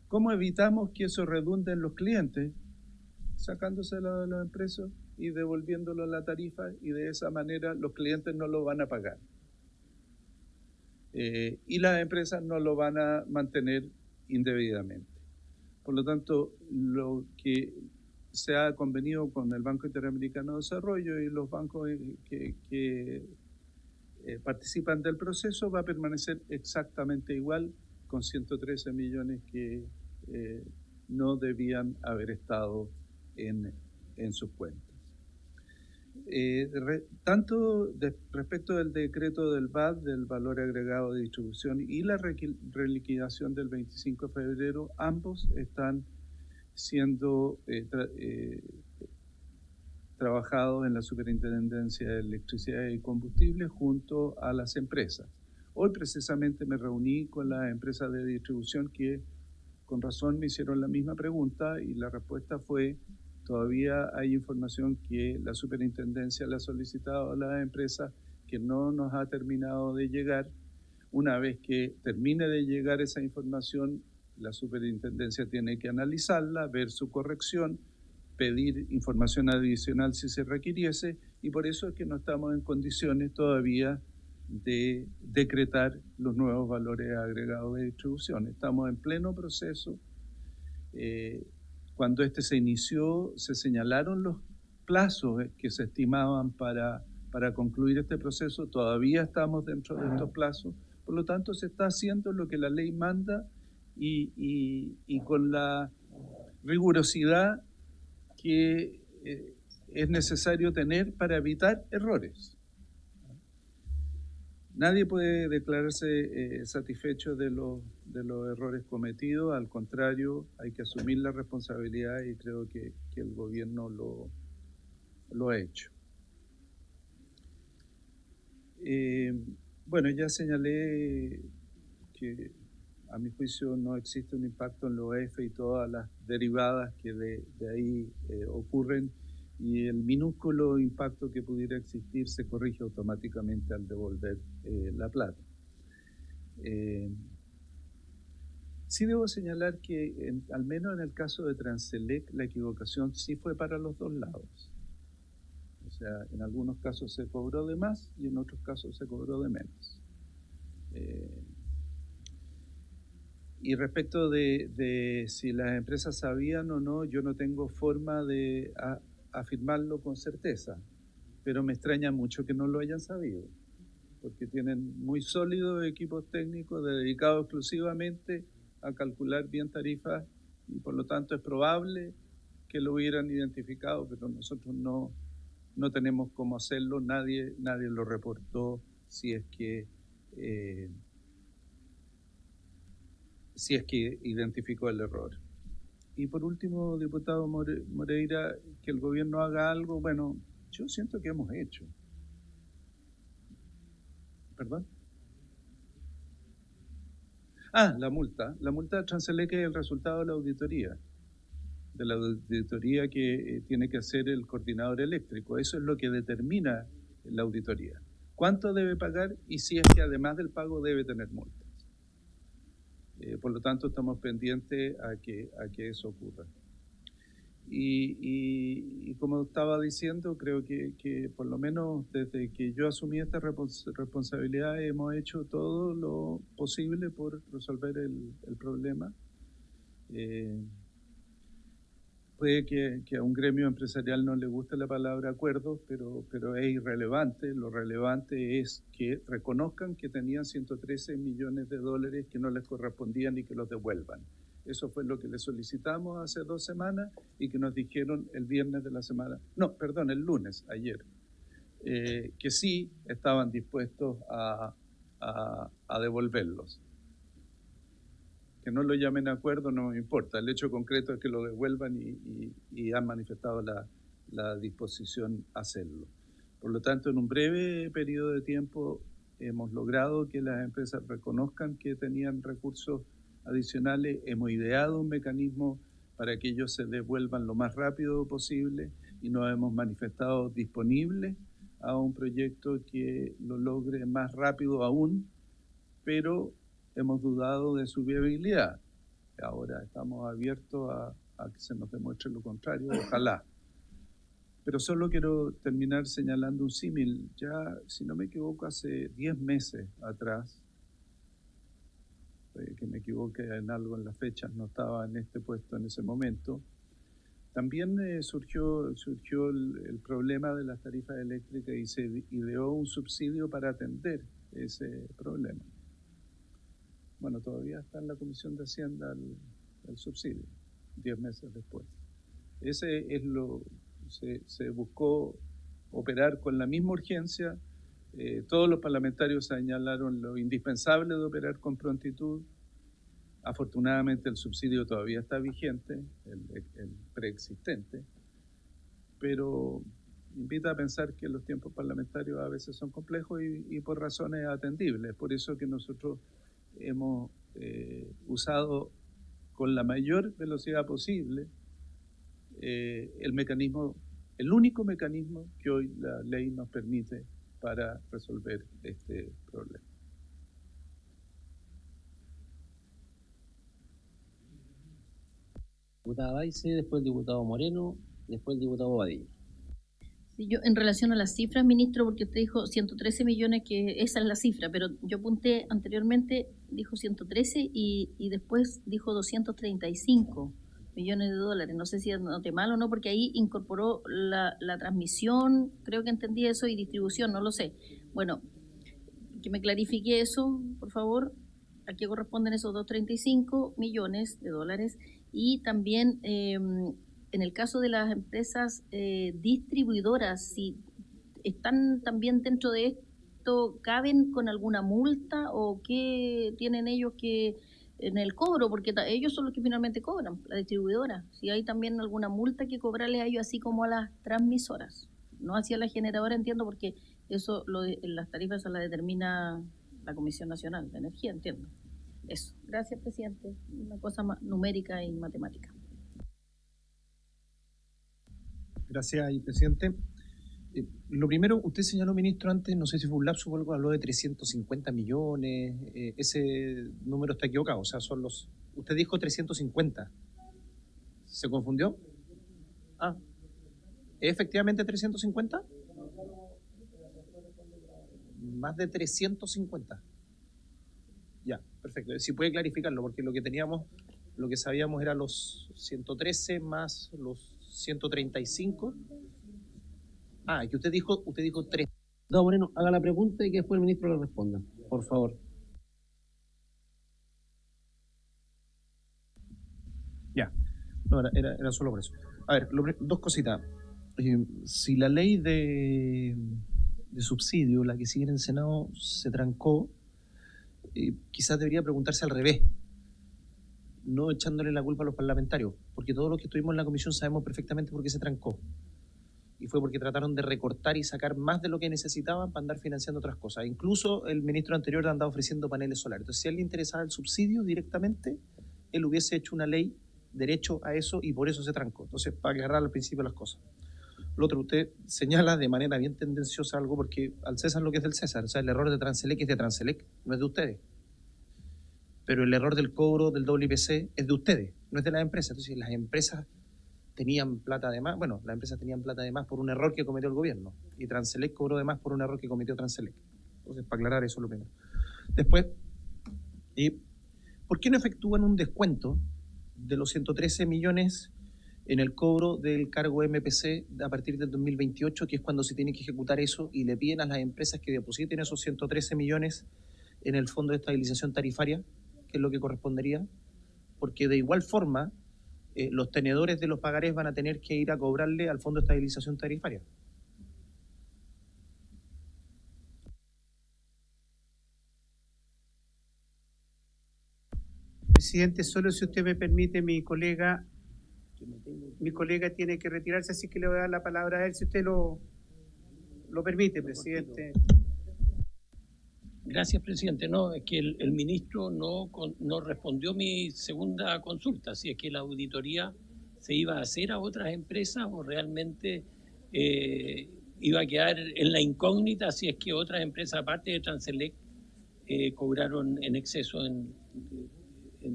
¿Cómo evitamos que eso redunde en los clientes? Sacándoselo de las empresas y devolviéndolo a la tarifa, y de esa manera los clientes no lo van a pagar. Y las empresas no lo van a mantener indebidamente. Por lo tanto, lo que se ha convenido con el Banco Interamericano de Desarrollo y los bancos que participan del proceso va a permanecer exactamente igual, con 113 millones que no debían haber estado en sus cuentas. Respecto del decreto del VAT, del valor agregado de distribución, y la reliquidación del 25 de febrero, ambos están siendo trabajados en la Superintendencia de Electricidad y Combustibles junto a las empresas. Hoy precisamente me reuní con las empresas de distribución que con razón me hicieron la misma pregunta y la respuesta fue: todavía hay información que la superintendencia le ha solicitado a las empresas que no nos ha terminado de llegar. Una vez que termine de llegar esa información, la superintendencia tiene que analizarla, ver su corrección, pedir información adicional si se requiriese, y por eso es que no estamos en condiciones todavía de decretar los nuevos valores agregados de distribución. Estamos en pleno proceso. Cuando este se inició, se señalaron los plazos que se estimaban para concluir este proceso. Todavía estamos dentro de estos plazos. Por lo tanto, se está haciendo lo que la ley manda y con la rigurosidad que es necesario tener para evitar errores. Nadie puede declararse satisfecho de los errores cometidos. Al contrario, hay que asumir la responsabilidad y creo que el gobierno lo ha hecho. Bueno, ya señalé que a mi juicio no existe un impacto en la OEF y todas las derivadas que de ahí ocurren, y el minúsculo impacto que pudiera existir se corrige automáticamente al devolver la plata. Sí debo señalar que al menos en el caso de Transelec la equivocación sí fue para los dos lados. O sea, en algunos casos se cobró de más y en otros casos se cobró de menos. Y respecto de si las empresas sabían o no, yo no tengo forma de afirmarlo con certeza, pero me extraña mucho que no lo hayan sabido, porque tienen muy sólidos equipos técnicos dedicados exclusivamente a calcular bien tarifas y por lo tanto es probable que lo hubieran identificado, pero nosotros no tenemos cómo hacerlo, nadie lo reportó si es que identificó el error. Y por último, diputado Moreira, que el gobierno haga algo, bueno, yo siento que hemos hecho. ¿Perdón? La multa. La multa de Transelec es el resultado de la auditoría que tiene que hacer el coordinador eléctrico. Eso es lo que determina la auditoría. ¿Cuánto debe pagar y si es que además del pago debe tener multas? Por lo tanto, estamos pendientes a que eso ocurra. Y como estaba diciendo, creo que por lo menos desde que yo asumí esta responsabilidad hemos hecho todo lo posible por resolver el problema. Puede que a un gremio empresarial no le guste la palabra acuerdo, pero es irrelevante. Lo relevante es que reconozcan que tenían 113 millones de dólares que no les correspondían y que los devuelvan. Eso fue lo que les solicitamos hace 2 semanas y que nos dijeron el lunes, ayer, que sí estaban dispuestos a devolverlos. Que no lo llamen acuerdo no me importa, el hecho concreto es que lo devuelvan y han manifestado la disposición a hacerlo. Por lo tanto, en un breve periodo de tiempo hemos logrado que las empresas reconozcan que tenían recursos adicionales, hemos ideado un mecanismo para que ellos se devuelvan lo más rápido posible y nos hemos manifestado disponibles a un proyecto que lo logre más rápido aún, pero hemos dudado de su viabilidad. Ahora estamos abiertos a que se nos demuestre lo contrario, ojalá. Pero solo quiero terminar señalando un símil. Ya, si no me equivoco, hace 10 meses atrás, que me equivoqué en algo en las fechas, no estaba en este puesto en ese momento, también surgió el problema de las tarifas eléctricas y se ideó un subsidio para atender ese problema. Bueno, todavía está en la Comisión de Hacienda el subsidio. 10 meses después. Ese es se buscó operar con la misma urgencia. Todos los parlamentarios señalaron lo indispensable de operar con prontitud. Afortunadamente el subsidio todavía está vigente, el preexistente, pero invita a pensar que los tiempos parlamentarios a veces son complejos y por razones atendibles. Por eso que nosotros hemos usado con la mayor velocidad posible el único mecanismo que hoy la ley nos permite para resolver este problema. Diputada Baice, después el diputado Moreno, después el diputado Badilla. Sí, yo en relación a las cifras, ministro, porque usted dijo 113 millones, que esa es la cifra, pero yo apunté anteriormente, dijo 113 y después dijo 235 millones de dólares. No sé si anoté mal o no, porque ahí incorporó la transmisión, creo que entendí eso, y distribución, no lo sé. Bueno, que me clarifique eso, por favor. ¿A qué corresponden esos 235 millones de dólares? Y también en el caso de las empresas distribuidoras, si están también dentro de esto, ¿caben con alguna multa o qué tienen ellos que en el cobro? Porque ellos son los que finalmente cobran, la distribuidora. Si hay también alguna multa que cobrarle a ellos, así como a las transmisoras, no hacia la generadora, entiendo, porque eso las tarifas se las determina la Comisión Nacional de Energía, entiendo. Eso. Gracias, presidente. Una cosa numérica y matemática. Gracias, presidente. Lo primero, usted señaló, ministro, antes, no sé si fue un lapsus o algo, habló de 350 millones. Ese número está equivocado. O sea, usted dijo 350. ¿Se confundió? Ah, ¿es efectivamente 350? Más de 350. Ya, perfecto. Si puede clarificarlo, porque lo que sabíamos era los 113 más los 135. Ah, que usted dijo 3. Don Moreno, haga la pregunta y que después el ministro le responda, por favor. Ya, no, era solo por eso. A ver, dos cositas. Si la ley de subsidio, la que sigue en el Senado, se trancó, quizás debería preguntarse al revés, no echándole la culpa a los parlamentarios, porque todos los que estuvimos en la comisión sabemos perfectamente por qué se trancó. Y fue porque trataron de recortar y sacar más de lo que necesitaban para andar financiando otras cosas. Incluso el ministro anterior andaba ofreciendo paneles solares. Entonces, si a él le interesaba el subsidio directamente, él hubiese hecho una ley derecho a eso y por eso se trancó. Entonces, para aclarar al principio las cosas. Lo otro, usted señala de manera bien tendenciosa algo, porque al César lo que es del César. O sea, el error de Transelec es de Transelec, no es de ustedes. Pero el error del cobro del WIPC es de ustedes, no es de las empresas. Entonces, las empresas tenían plata de más, las empresas tenían plata de más por un error que cometió el gobierno, y Transelec cobró de más por un error que cometió Transelec. Entonces, para aclarar eso lo primero. Después, ¿por qué no efectúan un descuento de los 113 millones en el cobro del cargo MPC a partir del 2028, que es cuando se tiene que ejecutar eso, y le piden a las empresas que depositen esos 113 millones en el Fondo de Estabilización Tarifaria, que es lo que correspondería? Porque de igual forma, los tenedores de los pagarés van a tener que ir a cobrarle al Fondo de Estabilización Tarifaria. Presidente, solo si usted me permite, mi colega tiene que retirarse, así que le voy a dar la palabra a él, si usted lo permite, presidente. Gracias, presidente. No, es que el ministro no respondió mi segunda consulta, si es que la auditoría se iba a hacer a otras empresas o realmente iba a quedar en la incógnita si es que otras empresas, aparte de Transelec, cobraron en exceso en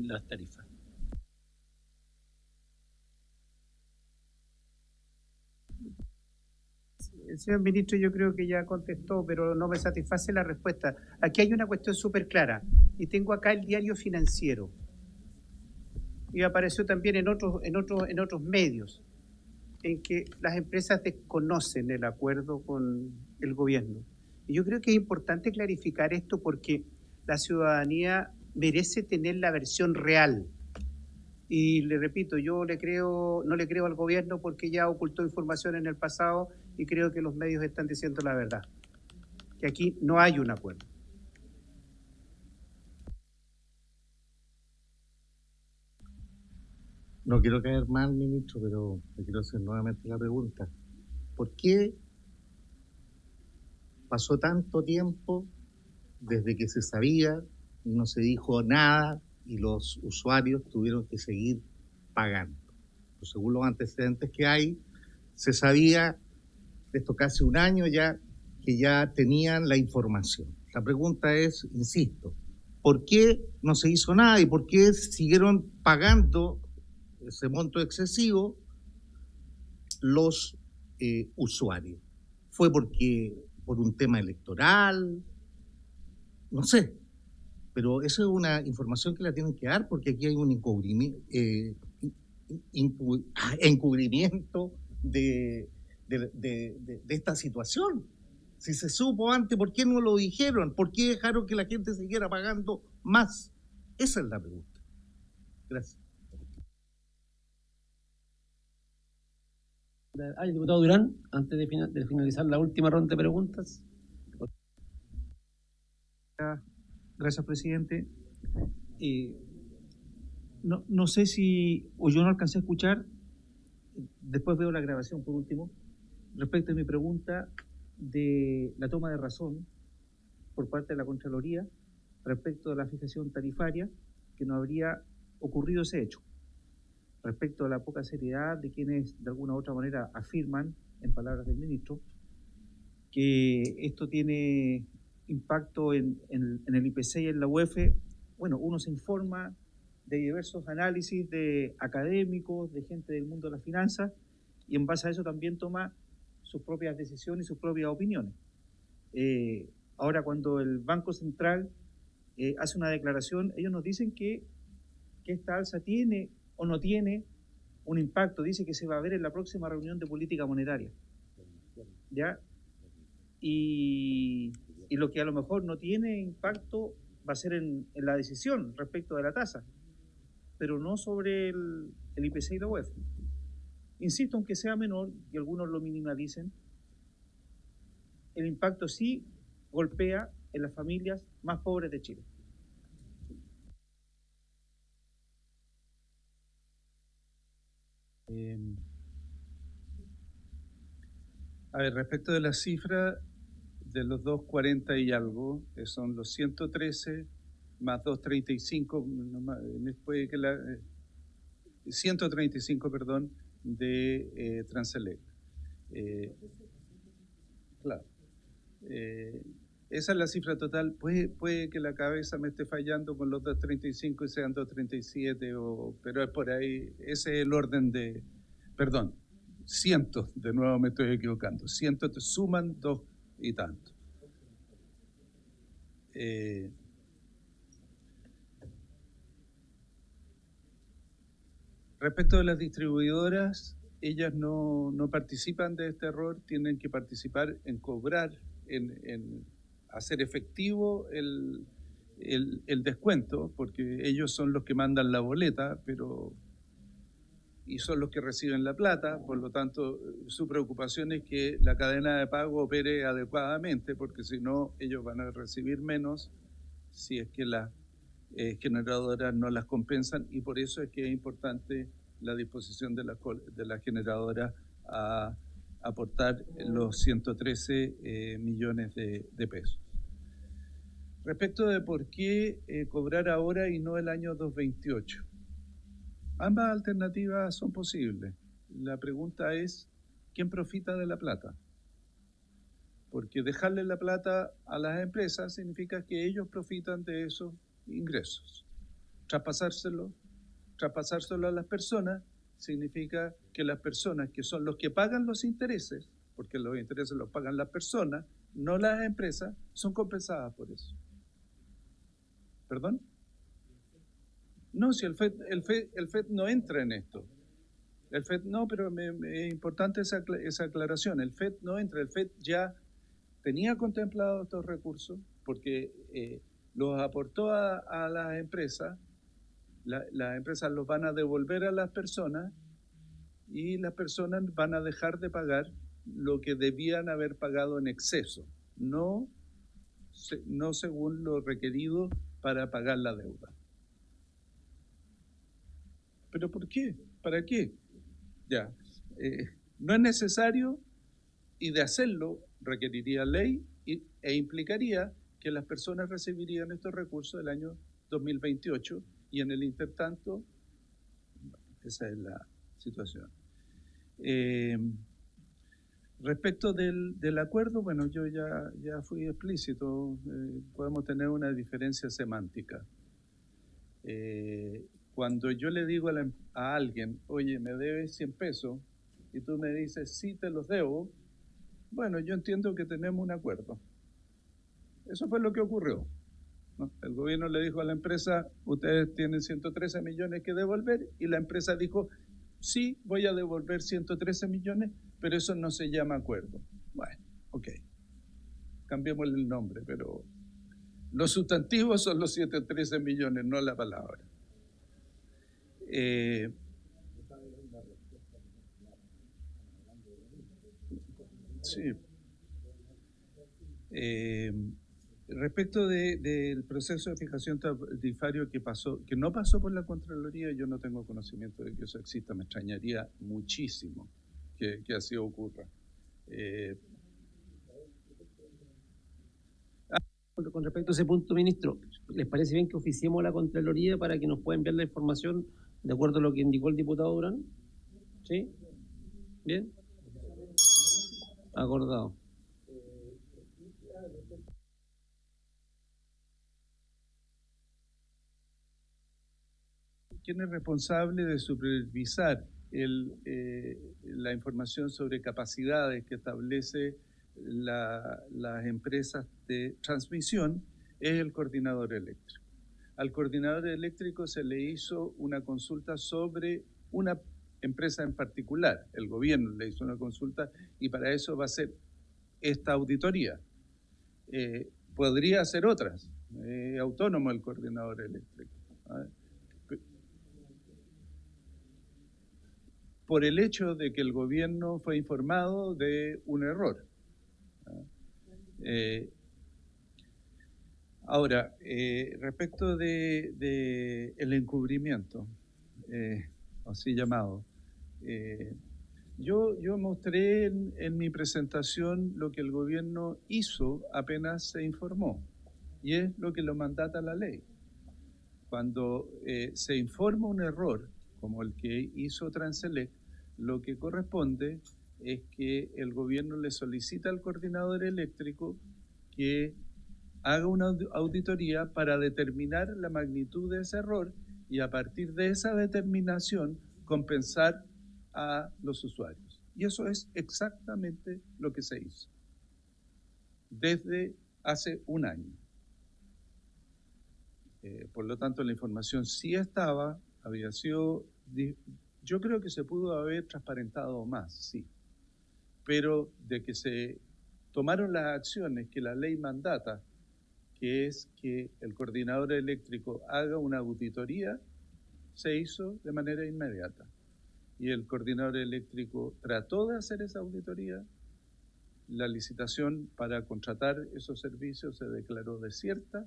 las tarifas. El señor ministro yo creo que ya contestó, pero no me satisface la respuesta. Aquí hay una cuestión súper clara, y tengo acá el Diario Financiero, y apareció también en otros medios, en que las empresas desconocen el acuerdo con el gobierno. Y yo creo que es importante clarificar esto, porque la ciudadanía merece tener la versión real. Y le repito, no le creo al gobierno porque ya ocultó información en el pasado y creo que los medios están diciendo la verdad, que aquí no hay un acuerdo. No quiero caer mal, ministro, pero le quiero hacer nuevamente la pregunta. ¿Por qué pasó tanto tiempo desde que se sabía y no se dijo nada y los usuarios tuvieron que seguir pagando? Pues según los antecedentes que hay, se sabía de esto casi un año ya que ya tenían la información. La pregunta es, insisto, ¿por qué no se hizo nada y por qué siguieron pagando ese monto excesivo los usuarios? ¿Fue por un tema electoral? No sé, pero eso es una información que la tienen que dar porque aquí hay un encubrimiento de esta situación. Si se supo antes, ¿por qué no lo dijeron? ¿Por qué dejaron que la gente siguiera pagando más? Esa es la pregunta. Gracias. Diputado Durán, antes de finalizar la última ronda de preguntas. Gracias, presidente. No sé si, o yo no alcancé a escuchar, después veo la grabación por último, respecto a mi pregunta de la toma de razón por parte de la Contraloría respecto de la fijación tarifaria, que no habría ocurrido ese hecho, respecto a la poca seriedad de quienes de alguna u otra manera afirman, en palabras del ministro, que esto tiene impacto en el IPC y en la UEF. Bueno, uno se informa de diversos análisis de académicos, de gente del mundo de las finanzas, y en base a eso también toma sus propias decisiones y sus propias opiniones. Ahora, cuando el Banco Central hace una declaración, ellos nos dicen que esta alza tiene o no tiene un impacto. Dice que se va a ver en la próxima reunión de política monetaria, ¿ya? Y lo que a lo mejor no tiene impacto va a ser en la decisión respecto de la tasa, pero no sobre el IPC y la UEF. Insisto, aunque sea menor y algunos lo minimalicen, el impacto sí golpea en las familias más pobres de Chile. A ver, respecto de la cifra de los 240 y algo, que son los 113 más 235, puede que 135, perdón, de Transelec. Claro. Esa es la cifra total. Puede que la cabeza me esté fallando con los 235 y sean 237, pero es por ahí. Ese es el orden de... Perdón, cientos, de nuevo me estoy equivocando. Cientos te suman 2 y tanto. Respecto de las distribuidoras, ellas no participan de este error, tienen que participar en cobrar, en hacer efectivo el descuento, porque ellos son los que mandan la boleta, y son los que reciben la plata. Por lo tanto, su preocupación es que la cadena de pago opere adecuadamente, porque si no, ellos van a recibir menos si es que las generadoras no las compensan, y por eso es que es importante la disposición de la generadora a aportar los 113 millones de pesos. Respecto de por qué cobrar ahora y no el año 2028. Ambas alternativas son posibles. La pregunta es, ¿quién profita de la plata? Porque dejarle la plata a las empresas significa que ellos profitan de esos ingresos. Traspasárselo a las personas significa que las personas, que son los que pagan los intereses, porque los intereses los pagan las personas, no las empresas, son compensadas por eso. ¿Perdón? No, si el FED no entra en esto. El FED no, pero es importante esa aclaración. El FED no entra. El FED ya tenía contemplado estos recursos porque los aportó a las empresas Las empresas los van a devolver a las personas y las personas van a dejar de pagar lo que debían haber pagado en exceso, no según lo requerido para pagar la deuda. ¿Pero por qué? ¿Para qué? Ya, no es necesario, y de hacerlo requeriría ley e implicaría que las personas recibirían estos recursos del año 2028 y en el intertanto, esa es la situación. Respecto del acuerdo, bueno, yo ya fui explícito, podemos tener una diferencia semántica. Cuando yo le digo a alguien, oye, me debes 100 pesos, y tú me dices, sí, te los debo, bueno, yo entiendo que tenemos un acuerdo. Eso fue lo que ocurrió, ¿no? El gobierno le dijo a la empresa, ustedes tienen 113 millones que devolver, y la empresa dijo, sí, voy a devolver 113 millones, pero eso no se llama acuerdo. Bueno, ok, cambiémosle el nombre, pero los sustantivos son los 113 millones, no la palabra. Sí. Respecto del proceso de fijación tarifario que no pasó por la Contraloría, yo no tengo conocimiento de que eso exista. Me extrañaría muchísimo que así ocurra. Con respecto a ese punto, ministro, ¿les parece bien que oficiemos a la Contraloría para que nos pueda enviar la información de acuerdo a lo que indicó el diputado Durán? ¿Sí? ¿Bien? Acordado. ¿Quién es responsable de supervisar la información sobre capacidades que establece las empresas de transmisión? Es el coordinador eléctrico. Al coordinador eléctrico se le hizo una consulta sobre una empresa en particular. El gobierno le hizo una consulta y para eso va a ser esta auditoría. Podría hacer otras. Autónomo el coordinador eléctrico. Por el hecho de que el gobierno fue informado de un error. Ahora, respecto de el encubrimiento, así llamado, yo mostré en mi presentación lo que el gobierno hizo apenas se informó, y es lo que lo mandata la ley. Cuando se informa un error, como el que hizo Transelec, lo que corresponde es que el gobierno le solicita al coordinador eléctrico que haga una auditoría para determinar la magnitud de ese error y a partir de esa determinación compensar a los usuarios. Y eso es exactamente lo que se hizo desde hace un año. Por lo tanto, la información sí estaba, había sido... Yo creo que se pudo haber transparentado más, sí. Pero de que se tomaron las acciones que la ley mandata, que es que el coordinador eléctrico haga una auditoría, se hizo de manera inmediata. Y el coordinador eléctrico trató de hacer esa auditoría. La licitación para contratar esos servicios se declaró desierta,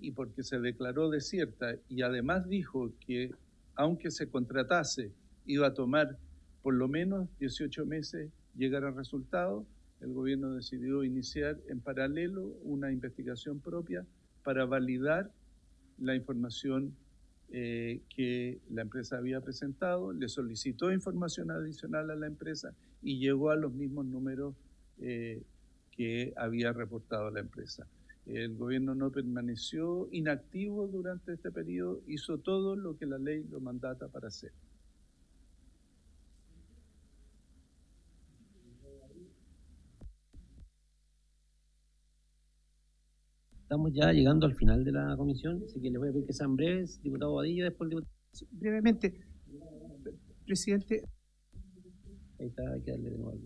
y porque se declaró desierta y además dijo que aunque se contratase iba a tomar por lo menos 18 meses llegar al resultado, el gobierno decidió iniciar en paralelo una investigación propia para validar la información que la empresa había presentado, le solicitó información adicional a la empresa y llegó a los mismos números que había reportado la empresa. El gobierno no permaneció inactivo durante este periodo, hizo todo lo que la ley lo mandata para hacer. Estamos ya llegando al final de la comisión, así que les voy a pedir que sean breves. Diputado Badilla, después el diputado... Brevemente, presidente. Ahí está, hay que darle de nuevo.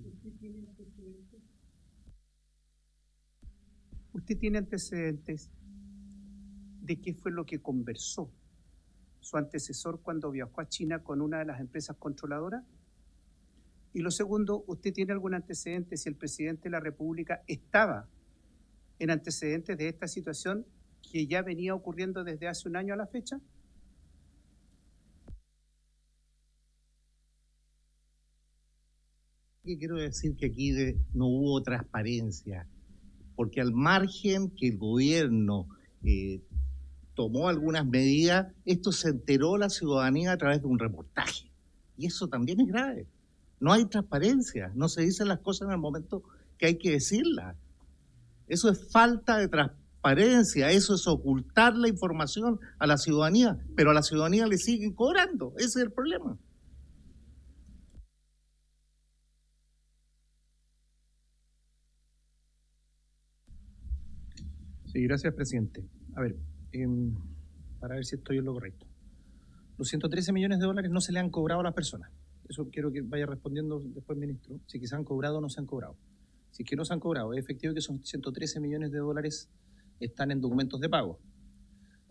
¿Usted tiene antecedentes de qué fue lo que conversó su antecesor cuando viajó a China con una de las empresas controladoras? Y lo segundo, ¿usted tiene algún antecedente si el presidente de la República estaba en antecedentes de esta situación que ya venía ocurriendo desde hace un año a la fecha? Quiero decir que aquí no hubo transparencia, porque al margen que el gobierno tomó algunas medidas, esto se enteró la ciudadanía a través de un reportaje. Y eso también es grave. No hay transparencia, no se dicen las cosas en el momento que hay que decirlas. Eso es falta de transparencia, eso es ocultar la información a la ciudadanía, pero a la ciudadanía le siguen cobrando, ese es el problema. Sí, gracias, presidente. A ver, para ver si estoy en lo correcto. Los 113 millones de dólares no se le han cobrado a las personas. Eso quiero que vaya respondiendo después, ministro, si que se han cobrado o no se han cobrado. Si es que no se han cobrado, es efectivo que esos 113 millones de dólares están en documentos de pago.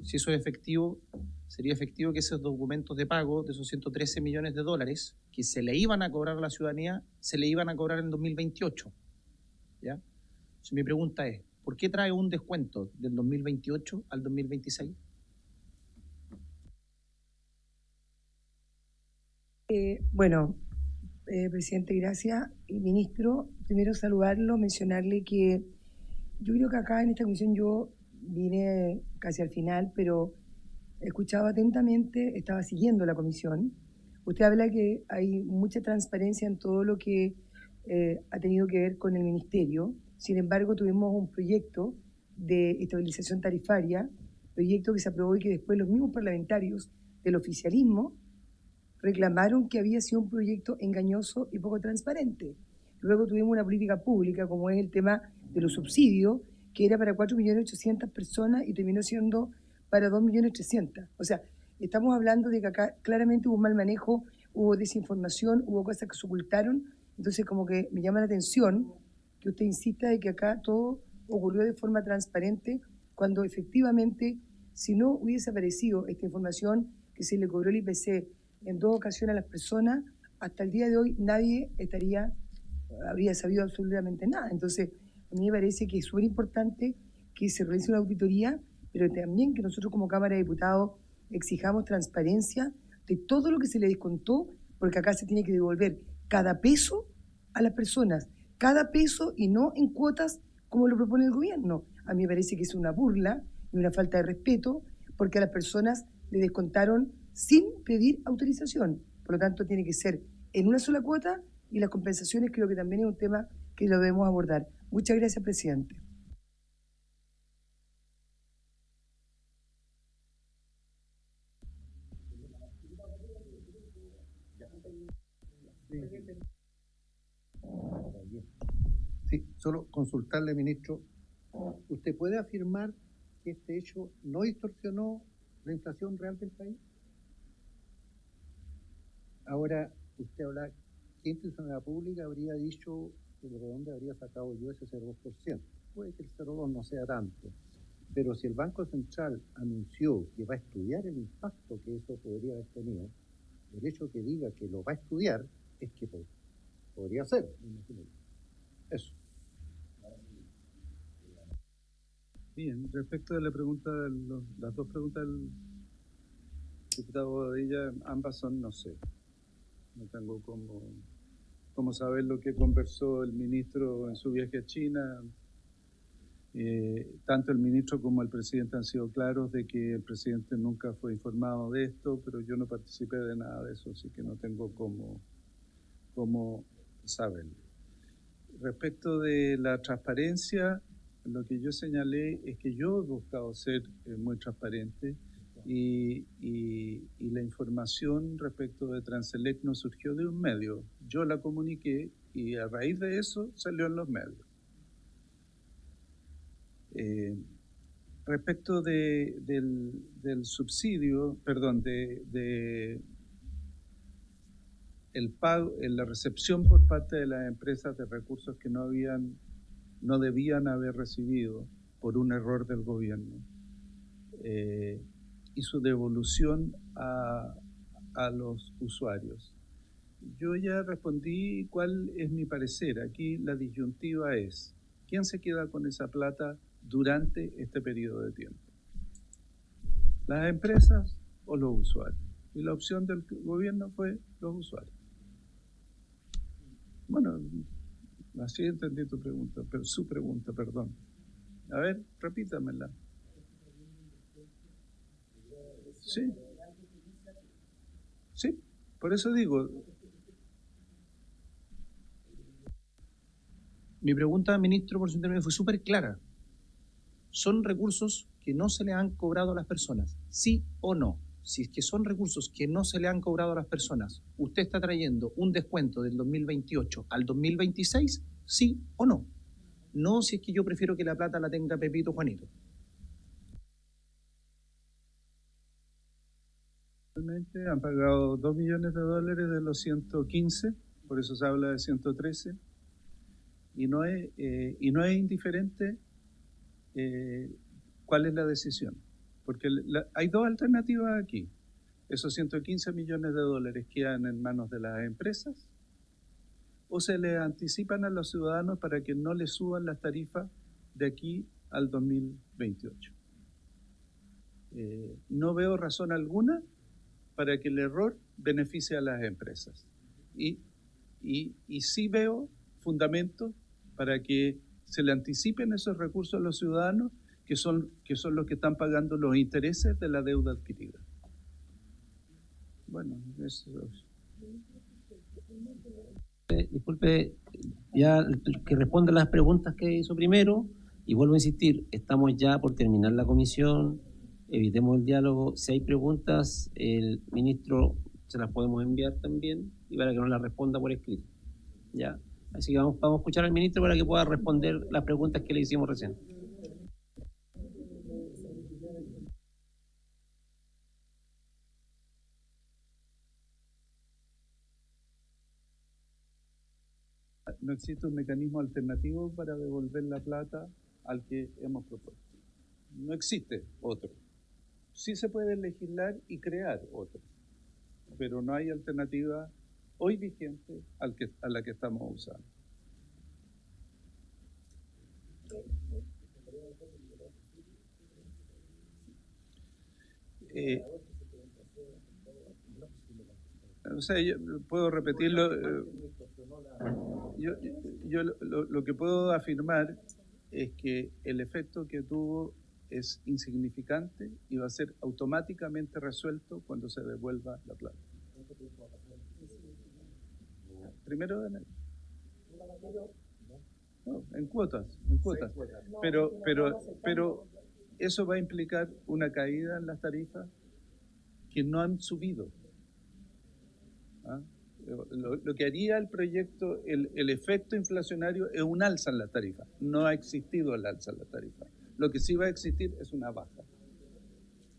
Si eso es efectivo, sería efectivo que esos documentos de pago de esos 113 millones de dólares que se le iban a cobrar a la ciudadanía, se le iban a cobrar en 2028. ¿Ya? Entonces, mi pregunta es, ¿por qué trae un descuento del 2028 al 2026? Presidente, gracias. Ministro, primero saludarlo, mencionarle que yo creo que acá en esta comisión yo vine casi al final, pero he escuchado atentamente, estaba siguiendo la comisión. Usted habla que hay mucha transparencia en todo lo que ha tenido que ver con el ministerio. Sin embargo, tuvimos un proyecto de estabilización tarifaria, proyecto que se aprobó y que después los mismos parlamentarios del oficialismo reclamaron que había sido un proyecto engañoso y poco transparente. Luego tuvimos una política pública, como es el tema de los subsidios, que era para 4.800.000 personas y terminó siendo para 2.300.000. O sea, estamos hablando de que acá claramente hubo un mal manejo, hubo desinformación, hubo cosas que se ocultaron. Entonces, como que me llama la atención que usted insista de que acá todo ocurrió de forma transparente, cuando efectivamente, si no hubiese aparecido esta información que se le cobró el IPC en 2 ocasiones a las personas, hasta el día de hoy nadie habría sabido absolutamente nada. Entonces, a mí me parece que es súper importante que se realice una auditoría, pero también que nosotros como Cámara de Diputados exijamos transparencia de todo lo que se le descontó, porque acá se tiene que devolver cada peso a las personas, cada peso y no en cuotas como lo propone el gobierno. A mí me parece que es una burla y una falta de respeto, porque a las personas le descontaron sin pedir autorización. Por lo tanto, tiene que ser en una sola cuota, y las compensaciones creo que también es un tema que lo debemos abordar. Muchas gracias, presidente. Sí, solo consultarle, ministro, ¿usted puede afirmar que este hecho no distorsionó la inflación real del país? Ahora, usted habla, ¿qué institucionalidad pública habría dicho que de dónde habría sacado yo ese 0,2%? Puede que el 0,2 no sea tanto, pero si el Banco Central anunció que va a estudiar el impacto que eso podría haber tenido, el hecho que diga que lo va a estudiar es que podría ser. Eso. Bien, respecto de la pregunta, las dos preguntas del diputado Bobadilla, ambas son no sé. No tengo cómo saber lo que conversó el ministro en su viaje a China. Tanto el ministro como el presidente han sido claros de que el presidente nunca fue informado de esto, pero yo no participé de nada de eso, así que no tengo cómo saberlo. Respecto de la transparencia, lo que yo señalé es que yo he buscado ser muy transparente y la información respecto de Transelec no surgió de un medio. Yo la comuniqué y a raíz de eso salió en los medios. Respecto del subsidio, perdón, el pago, la recepción por parte de las empresas de recursos que no debían haber recibido por un error del gobierno. y su devolución a los usuarios. Yo ya respondí cuál es mi parecer. Aquí la disyuntiva es, ¿quién se queda con esa plata durante este periodo de tiempo? ¿Las empresas o los usuarios? Y la opción del gobierno fue los usuarios. Bueno, así entendí tu pregunta, pero su pregunta, perdón. A ver, repítamela. Sí. Sí, por eso digo. Mi pregunta, ministro, por su intermedio, fue súper clara. ¿Son recursos que no se le han cobrado a las personas? ¿Sí o no? Si es que son recursos que no se le han cobrado a las personas, ¿usted está trayendo un descuento del 2028 al 2026? ¿Sí o no? No si es que yo prefiero que la plata la tenga Pepito Juanito. Realmente han pagado $2 millones de los 115, por eso se habla de 113, y no es indiferente cuál es la decisión, porque hay dos alternativas aquí. Esos 115 millones de dólares quedan en manos de las empresas o se le anticipan a los ciudadanos para que no les suban las tarifas de aquí al 2028. No veo razón alguna para que el error beneficie a las empresas. Y sí veo fundamentos para que se le anticipen esos recursos a los ciudadanos que son los que están pagando los intereses de la deuda adquirida. Bueno, eso es. Disculpe, ya que responda las preguntas que hizo primero, y vuelvo a insistir, estamos ya por terminar la comisión, evitemos el diálogo. Si hay preguntas, el ministro se las podemos enviar también y para que nos las responda por escrito. Ya, así que vamos a escuchar al ministro para que pueda responder las preguntas que le hicimos recién. No existe un mecanismo alternativo para devolver la plata al que hemos propuesto. No existe otro. Sí se puede legislar y crear otro, pero no hay alternativa hoy vigente a la que estamos usando. O sea, yo puedo repetirlo. Yo lo que puedo afirmar es que el efecto que tuvo es insignificante y va a ser automáticamente resuelto cuando se devuelva la plata. 1 de enero. No, en cuotas. Pero eso va a implicar una caída en las tarifas que no han subido. ¿Ah? Lo que haría el proyecto, el efecto inflacionario es un alza en las tarifas. No ha existido el alza en las tarifas. Lo que sí va a existir es una baja.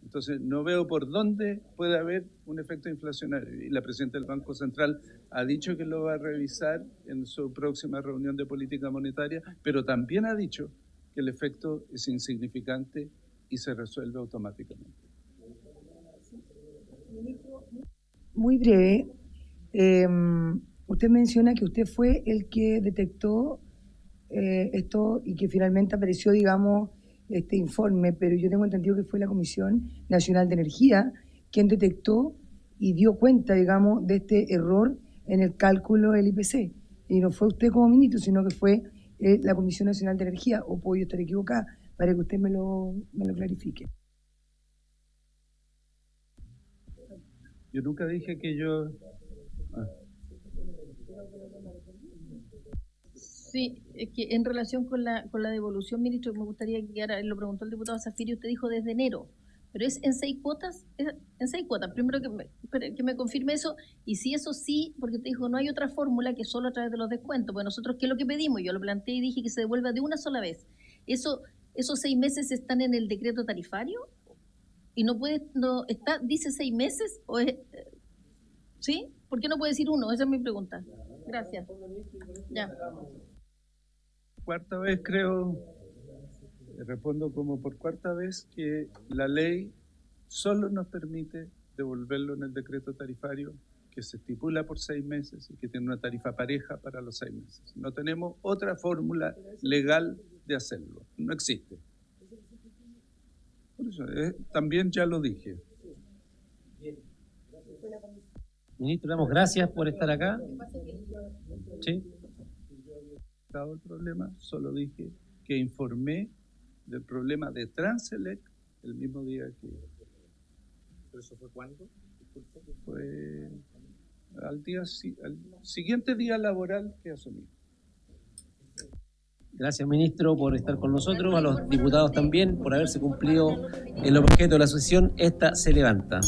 Entonces, no veo por dónde puede haber un efecto inflacionario. Y la presidenta del Banco Central ha dicho que lo va a revisar en su próxima reunión de política monetaria, pero también ha dicho que el efecto es insignificante y se resuelve automáticamente. Muy breve. Usted menciona que usted fue el que detectó esto y que finalmente apareció, digamos, este informe, pero yo tengo entendido que fue la Comisión Nacional de Energía quien detectó y dio cuenta, digamos, de este error en el cálculo del IPC. Y no fue usted como ministro, sino que fue la Comisión Nacional de Energía, o puedo yo estar equivocada, para que usted me lo clarifique. Yo nunca dije que yo... Sí, es que en relación con la devolución, ministro, me gustaría que quedara, lo preguntó el diputado Zafiri, usted dijo desde enero, pero es en 6 cuotas, en 6 cuotas. Primero que me confirme eso, y si eso sí, porque usted dijo no hay otra fórmula que solo a través de los descuentos, pues nosotros, ¿qué es lo que pedimos? Yo lo planteé y dije que se devuelva de una sola vez. ¿Esos 6 meses están en el decreto tarifario? ¿Y dice 6 meses? ¿O es, ¿sí? ¿Por qué no puede decir 1? Esa es mi pregunta. Gracias. Ya. Cuarta vez creo, respondo como por cuarta vez, que la ley solo nos permite devolverlo en el decreto tarifario que se estipula por 6 meses y que tiene una tarifa pareja para los 6 meses. No tenemos otra fórmula legal de hacerlo, no existe. Por eso, también ya lo dije. Ministro, damos gracias por estar acá. Sí. El problema, solo dije que informé del problema de Transelec el mismo día que... ¿Pero eso fue cuándo? Fue al siguiente día laboral que asumí. Gracias, ministro, por estar con nosotros, a los diputados también por haberse cumplido el objeto de la sesión. Esta se levanta.